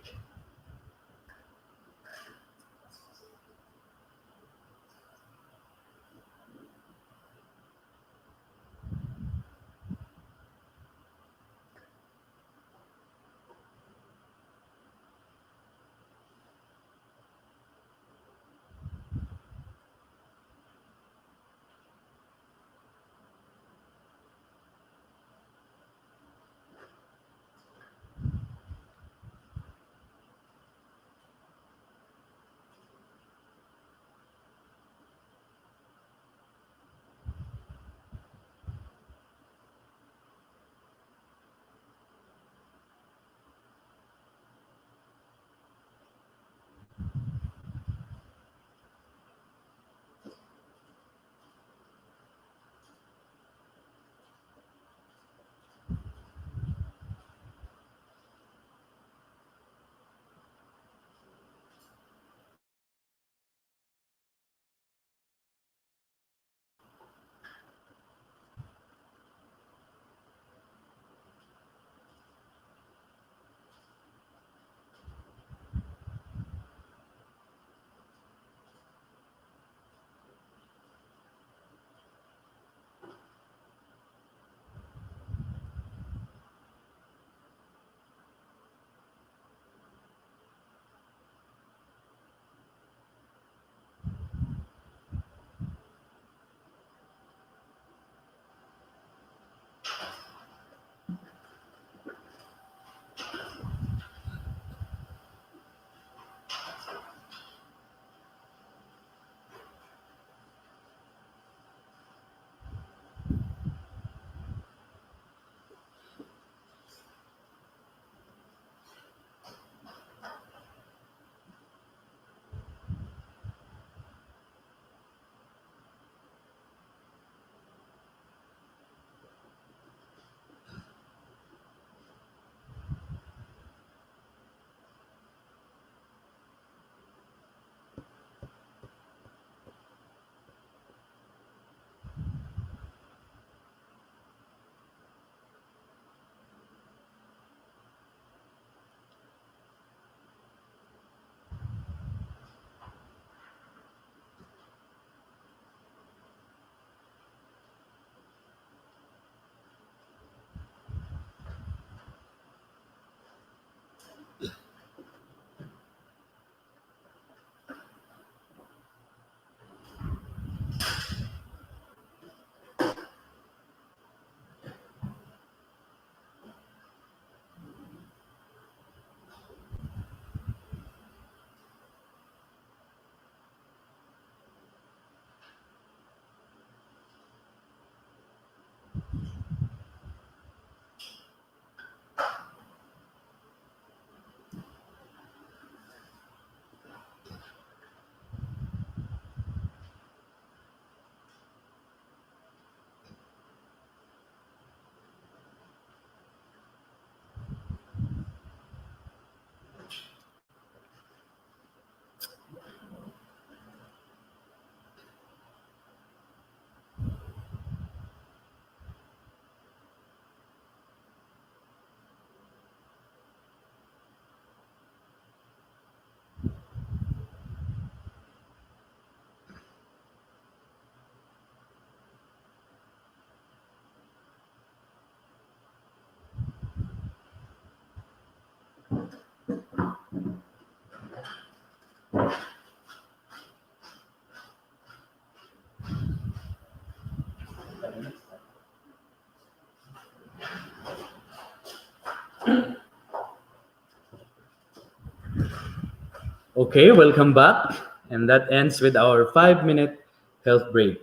Okay, welcome back. And that ends with our 5-minute health break.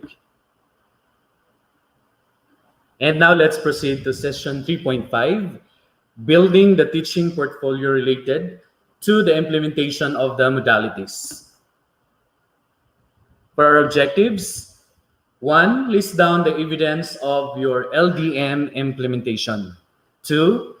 And now let's proceed to session 3.5, building the teaching portfolio related to the implementation of the modalities. For our objectives, 1, list down the evidence of your LDM implementation. 2,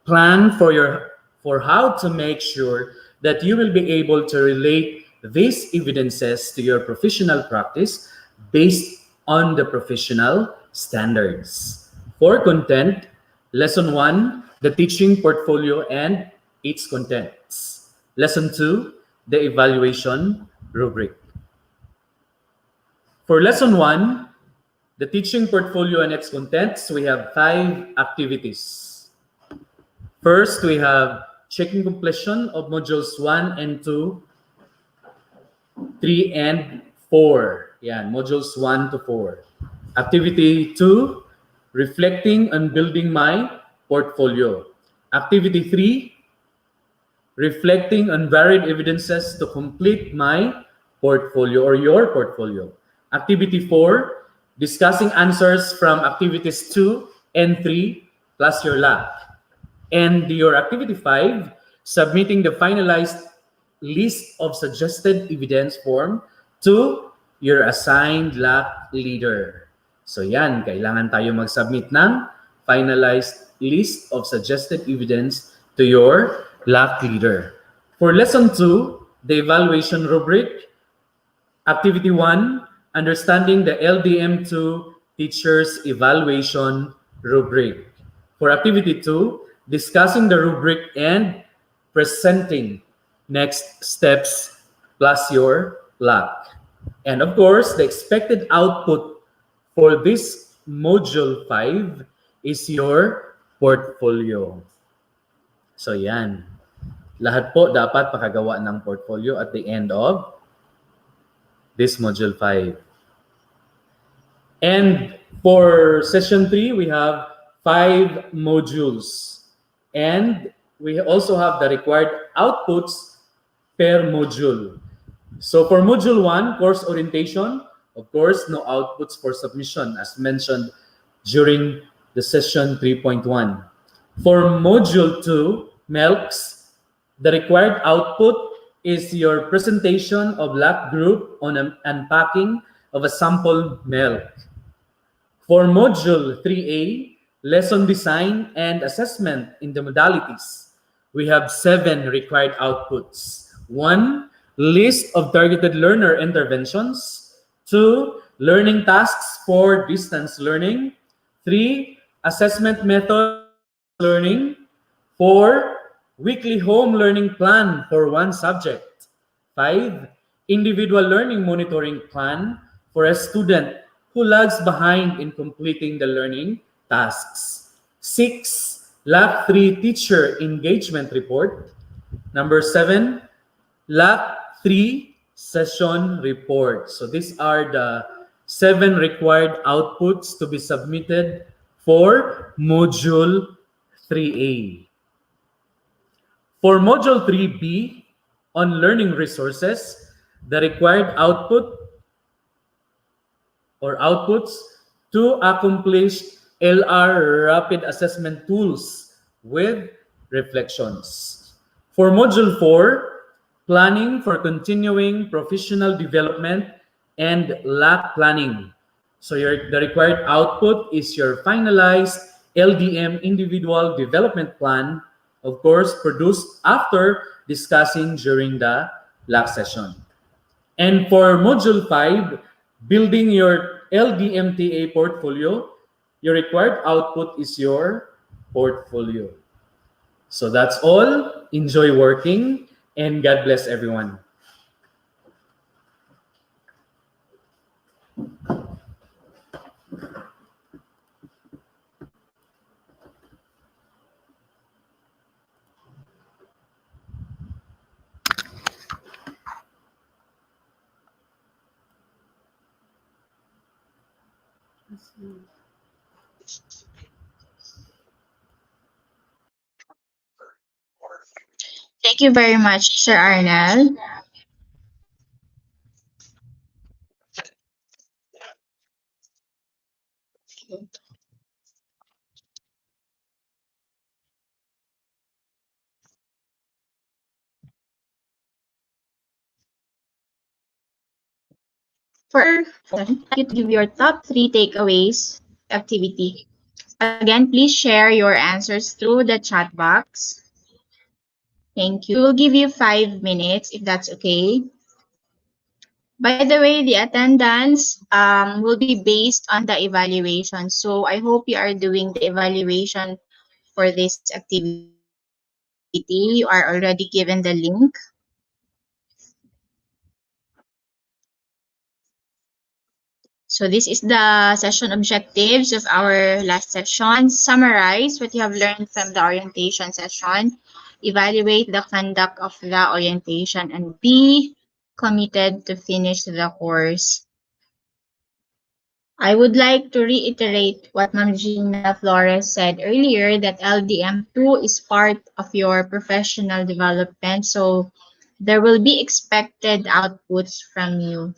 plan for how to make sure that you will be able to relate these evidences to your professional practice based on the professional standards. For content, lesson 1, the teaching portfolio and its contents. Lesson 2, the evaluation rubric. For lesson 1, the teaching portfolio and its contents, we have 5 activities. First, we have checking completion of modules 1 and 2, 3 and 4. Yan, modules 1 to 4. Activity 2, reflecting on building my portfolio. Activity 3, reflecting on varied evidences to complete my portfolio or your portfolio. Activity 4, discussing answers from activities 2 and 3 plus your lab. And your activity 5, submitting the finalized list of suggested evidence form to your assigned LAC leader. So yan, kailangan tayo mag-submit ng finalized list of suggested evidence to your LAC leader. For lesson 2, the evaluation rubric, activity 1, understanding the LDM2 teacher's evaluation rubric. For activity 2, discussing the rubric and presenting next steps plus your LAC. And of course, the expected output for this module 5 is your portfolio. So yan. Lahat po dapat pakagawa ng portfolio at the end of this module 5. And for session 3, we have 5 modules. And we also have the required outputs per module. So for module 1, course orientation, of course, no outputs for submission as mentioned during the session 3.1. For module 2, MELCs, the required output is your presentation of lab group on unpacking of a sample milk. For module 3A, lesson design and assessment in the modalities, we have 7 required outputs. 1, list of targeted learner interventions. 2, learning tasks for distance learning. 3, assessment method learning. 4, weekly home learning plan for 1 subject. 5, individual learning monitoring plan for a student who lags behind in completing the learning tasks. 6, Lab 3 teacher engagement report. Number 7, Lab 3 session report. So these are the 7 required outputs to be submitted for module 3A. For module 3B, on learning resources, the required output or outputs to accomplish LR rapid assessment tools with reflections. For module 4, planning for continuing professional development and LAC planning. So the required output is your finalized LDM individual development plan, of course, produced after discussing during the LAC session. And for module 5, building your LDMTA portfolio, your required output is your portfolio. So that's all. Enjoy working and God bless everyone. Thank Thank you very much, Sir Arnel. For session, I'd like you to give your top 3 takeaways activity. Again, please share your answers through the chat box. Thank you. We will give you 5 minutes if that's okay. By the way, the attendance will be based on the evaluation. So I hope you are doing the evaluation for this activity. You are already given the link. So this is the session objectives of our last session. Summarize what you have learned from the orientation session. Evaluate the conduct of the orientation and be committed to finish the course. I would like to reiterate what Ma'am Gina Flores said earlier, that LDM2 is part of your professional development. So there will be expected outputs from you.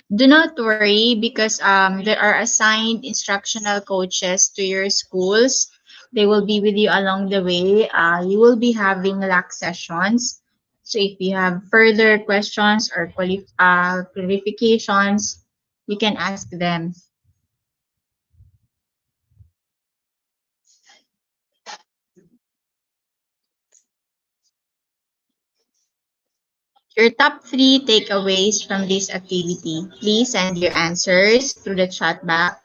Do not worry because there are assigned instructional coaches to your schools. They will be with you along the way. You will be having LAC sessions. So if you have further questions or clarifications, you can ask them. Your top 3 takeaways from this activity. Please send your answers through the chat box.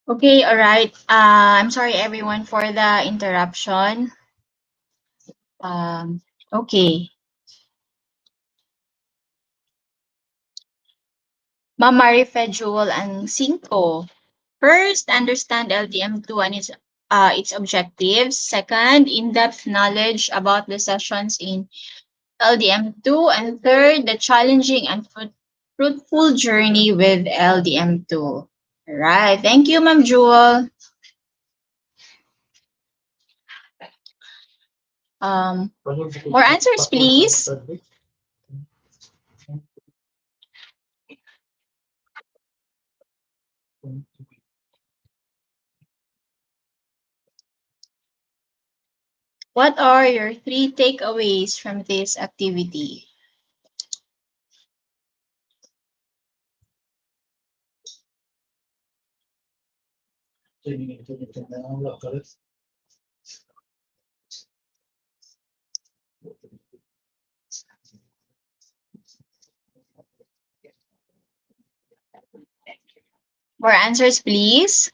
Okay, all right. I'm sorry everyone for the interruption. Okay. Ma'am Marife, Jewel, and Cinco. First, understand LDM2 and its objectives. Second, in-depth knowledge about the sessions in LDM2. And third, the challenging and fruitful journey with LDM2. All right. Thank you, Ma'am Jewel. More answers, please. What are your 3 takeaways from this activity? More answers, please.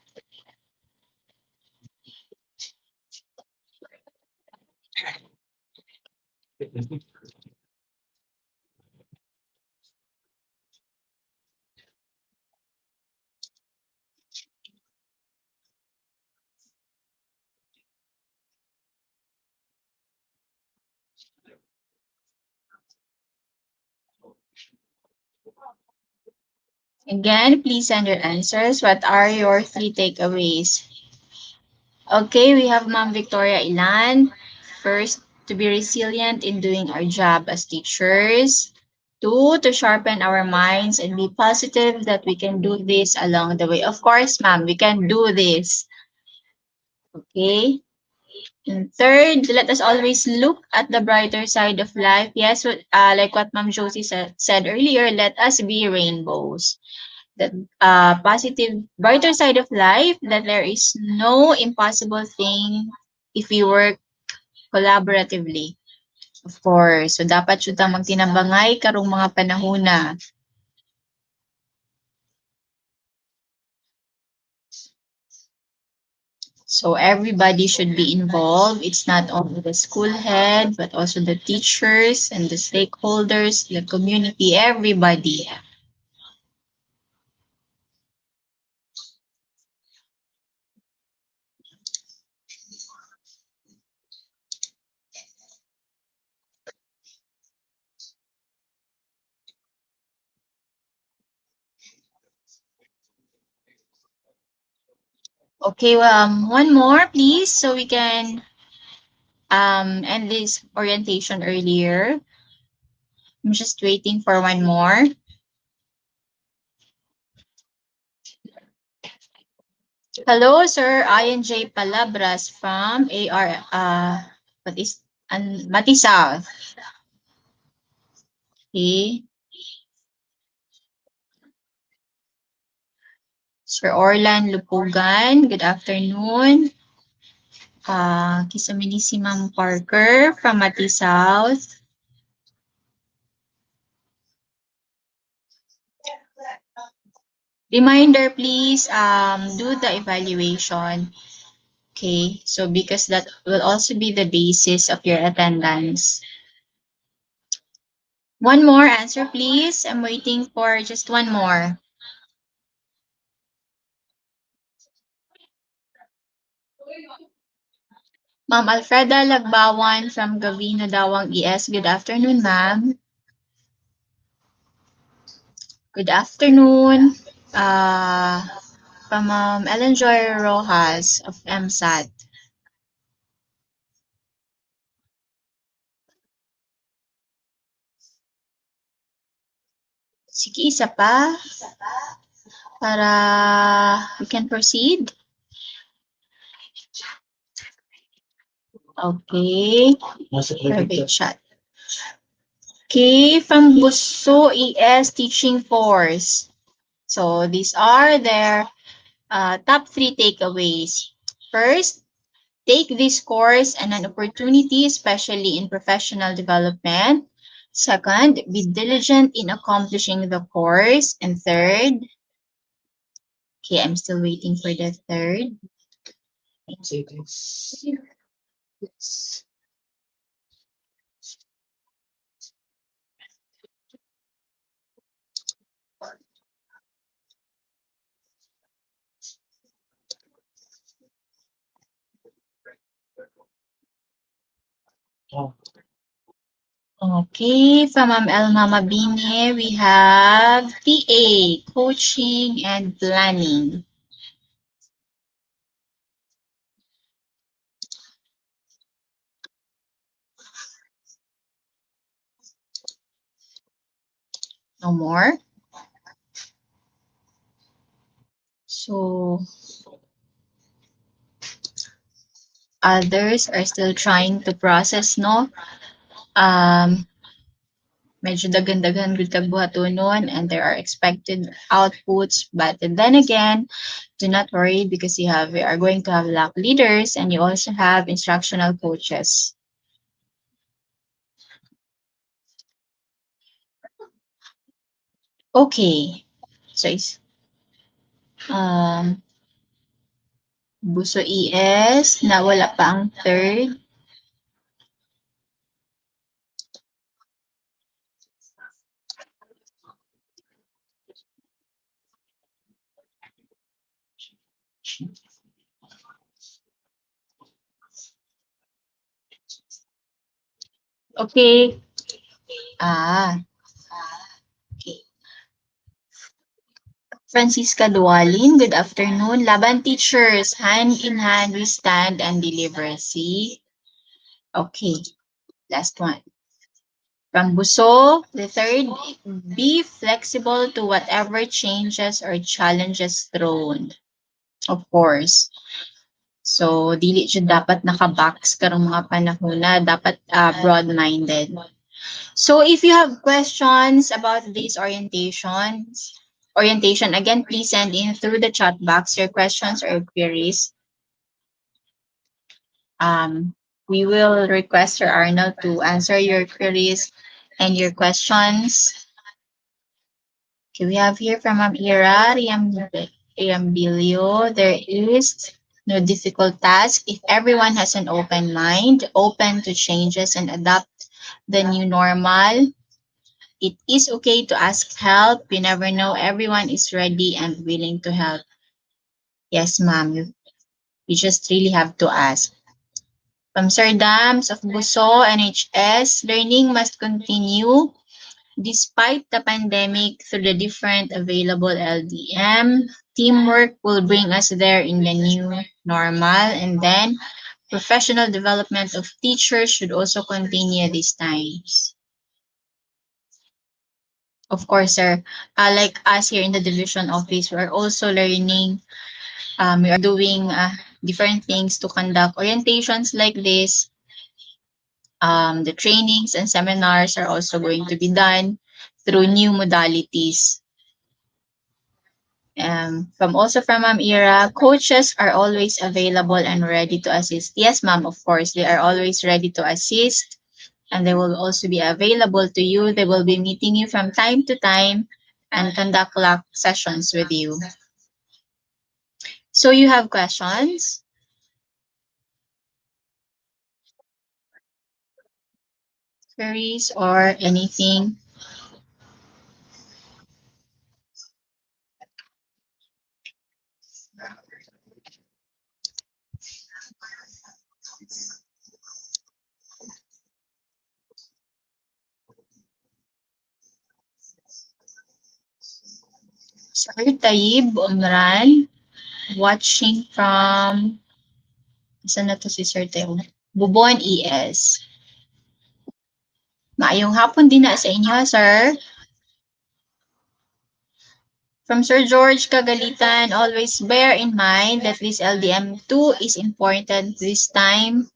Again, please send your answers. What are your 3 takeaways? Okay, we have Ma'am Victoria Ilan. First, to be resilient in doing our job as teachers. 2, to sharpen our minds and be positive that we can do this along the way. Of course, ma'am, we can do this. Okay. And third, let us always look at the brighter side of life. Yes, like what Ma'am Josie said earlier, let us be rainbows. The positive, brighter side of life, that there is no impossible thing if we work collaboratively. Of course. So, dapat syuta magtinambangay karong mga panahuna. So, everybody should be involved. It's not only the school head, but also the teachers and the stakeholders, the community, everybody. Okay, one more, please, so we can end this orientation earlier. I'm just waiting for one more. Hello, Sir INJ Palabras from AR, what is, Mati South. Okay. Sir Orlan Lupugan, good afternoon. Kisamini si Ma'am Parker from Mati South. Reminder, please, do the evaluation. Okay, so because that will also be the basis of your attendance. One more answer, please. I'm waiting for just one more. Ma'am Alfreda Lagbawan from Gavino Dawang ES. Good afternoon, ma'am. Good afternoon. From Ellen Joy Rojas of MSAT. Sige, isa pa para we can proceed. Okay. Private chat. Okay, from Busso ES Teaching Force. So these are their top 3 takeaways. First, take this course as an opportunity, especially in professional development. Second, be diligent in accomplishing the course. And third, okay, I'm still waiting for the third. Oh. Okay, from Ma'am Elma Mabine, we have TA, Coaching and Planning. No more. So, others are still trying to process, no? Medyo dagan-dagan gud kag buhatonon and there are expected outputs. But then again, do not worry because we are going to have lab leaders and you also have instructional coaches. Okay. So, Buso ES, na wala pa ang third. Okay. Okay. Francisca Dualin, good afternoon. Laban teachers, hand in hand we stand and deliver. See? Okay. Last one. From Buso, the third, be flexible to whatever changes or challenges thrown. Of course. So, dili siya dapat nakabox karong mga panahon dapat broad-minded. So, if you have questions about these orientation, again, please send in through the chat box your questions or queries. We will request Sir Arnold to answer your queries and your questions. Okay, we have here from Ira Riambilio. There is no difficult task if everyone has an open mind, open to changes and adapt the new normal. It is okay to ask help. You never know. Everyone is ready and willing to help. Yes, ma'am. You just really have to ask. From Sir Dams of Buso, NHS, learning must continue despite the pandemic through the different available LDM. Teamwork will bring us there in the new normal. And then professional development of teachers should also continue these times. Of course, sir, like us here in the division office, we're also learning. We are doing different things to conduct orientations like this. The trainings and seminars are also going to be done through new modalities. From Ma'am Ira, coaches are always available and ready to assist. Yes, ma'am, of course, they are always ready to assist and they will also be available to you. They will be meeting you from time to time and conduct lab sessions with you. So you have questions? Queries or anything? Sir Taib Umran, watching from, saan na to si Sir Taib? Bubon ES. Maayong hapon din na sa inyo, sir. From Sir George Kagalitan, always bear in mind that this LDM2 is important this time.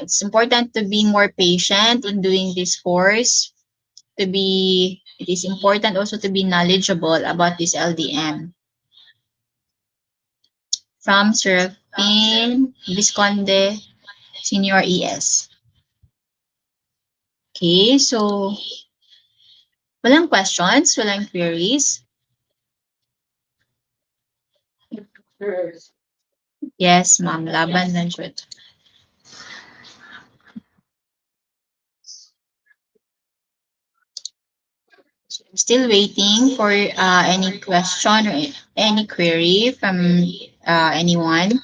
It's important to be more patient in doing this course. It is important also to be knowledgeable about this LDM. From Serafin Visconde, Senior ES. Okay, so walang questions, walang queries. Yes, ma'am, laban lang siya. Still waiting for any question or any query from anyone.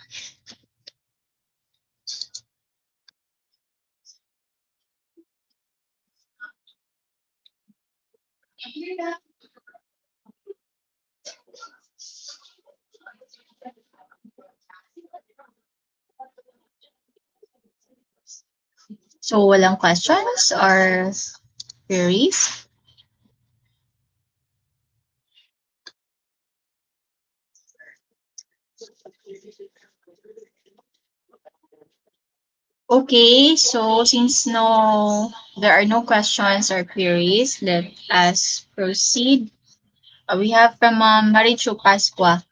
So, walang questions or queries? Okay, so since there are no questions or queries, let us proceed. We have from Marichu Pasqua.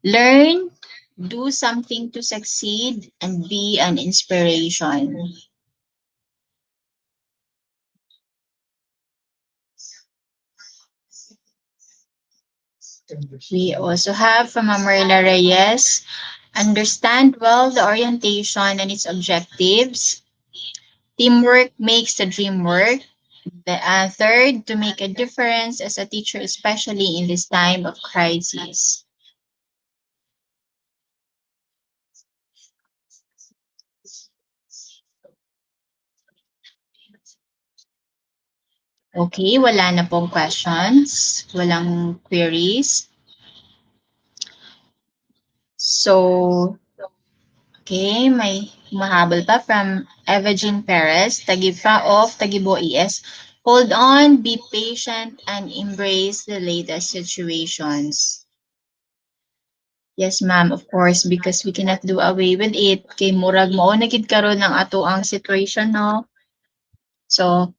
Learn, do something to succeed, and be an inspiration. We also have from Marila Reyes. Understand well the orientation and its objectives. Teamwork makes the dream work. The third, to make a difference as a teacher, especially in this time of crisis. Okay, wala na pong questions. Walang queries. So, okay, may mahabol pa from Eva Jean Perez, Tagifa of Tagibo ES. Hold on, be patient, and embrace the latest situations. Yes, ma'am, of course, because we cannot do away with it. Kay murag mao na gid karon ng ato ang situation, no? So,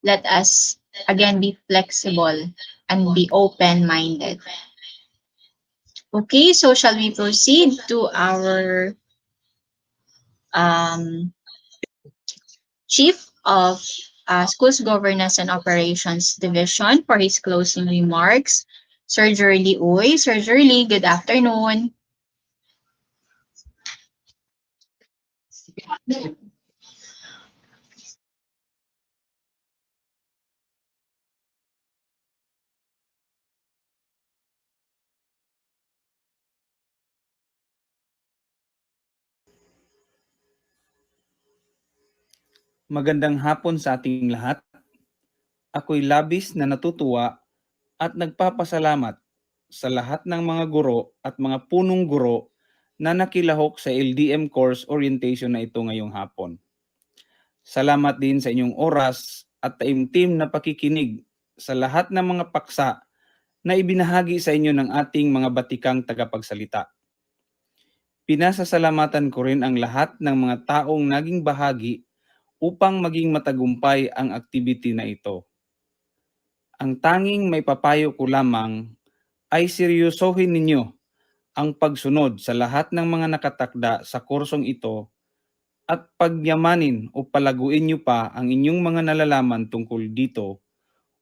let us again be flexible and be open-minded. Okay, so shall we proceed to our um, Chief of Schools Governance and Operations Division for his closing remarks, Sir Jurley Uy. Sir Jurley, good afternoon. Magandang hapon sa ating lahat. Ako'y labis na natutuwa at nagpapasalamat sa lahat ng mga guro at mga punong guro na nakilahok sa LDM course orientation na ito ngayong hapon. Salamat din sa inyong oras at taimtim na pakikinig sa lahat ng mga paksa na ibinahagi sa inyo ng ating mga batikang tagapagsalita. Pinasasalamatan ko rin ang lahat ng mga taong naging bahagi upang maging matagumpay ang activity na ito. Ang tanging may papayo ko lamang ay seryosohin ninyo ang pagsunod sa lahat ng mga nakatakda sa kursong ito at pagyamanin o palaguin nyo pa ang inyong mga nalalaman tungkol dito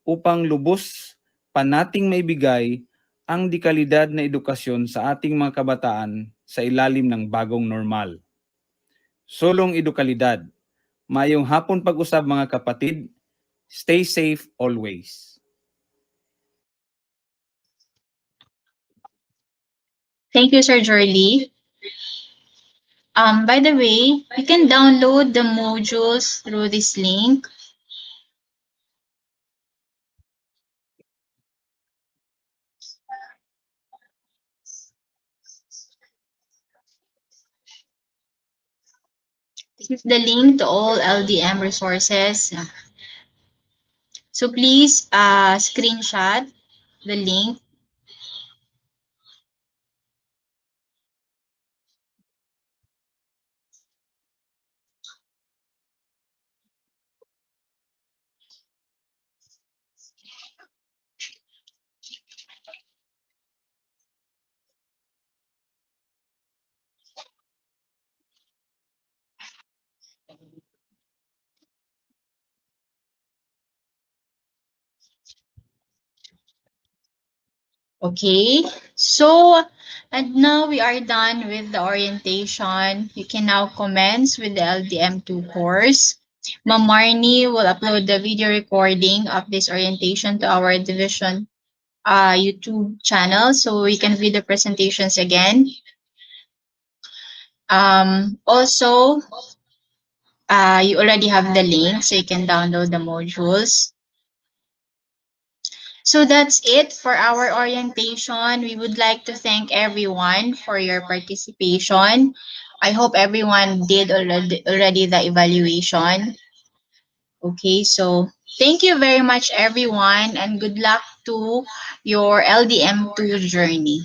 upang lubos pa nating maibigay ang dekalidad na edukasyon sa ating mga kabataan sa ilalim ng bagong normal. Solong edukalidad. Mayong hapon pag-usab mga kapatid. Stay safe always. Thank you, Sir Jurley. By the way, you can download the modules through this link. This is the link to all LDM resources. So please screenshot the link. Okay, so and now we are done with the orientation. You can now commence with the LDM2 course. Ma'am Marnie will upload the video recording of this orientation to our division YouTube channel so we can view the presentations again. Also, you already have the link so you can download the modules. So that's it for our orientation. We would like to thank everyone for your participation. I hope everyone did already the evaluation. Okay, so thank you very much everyone and good luck to your LDM2 journey.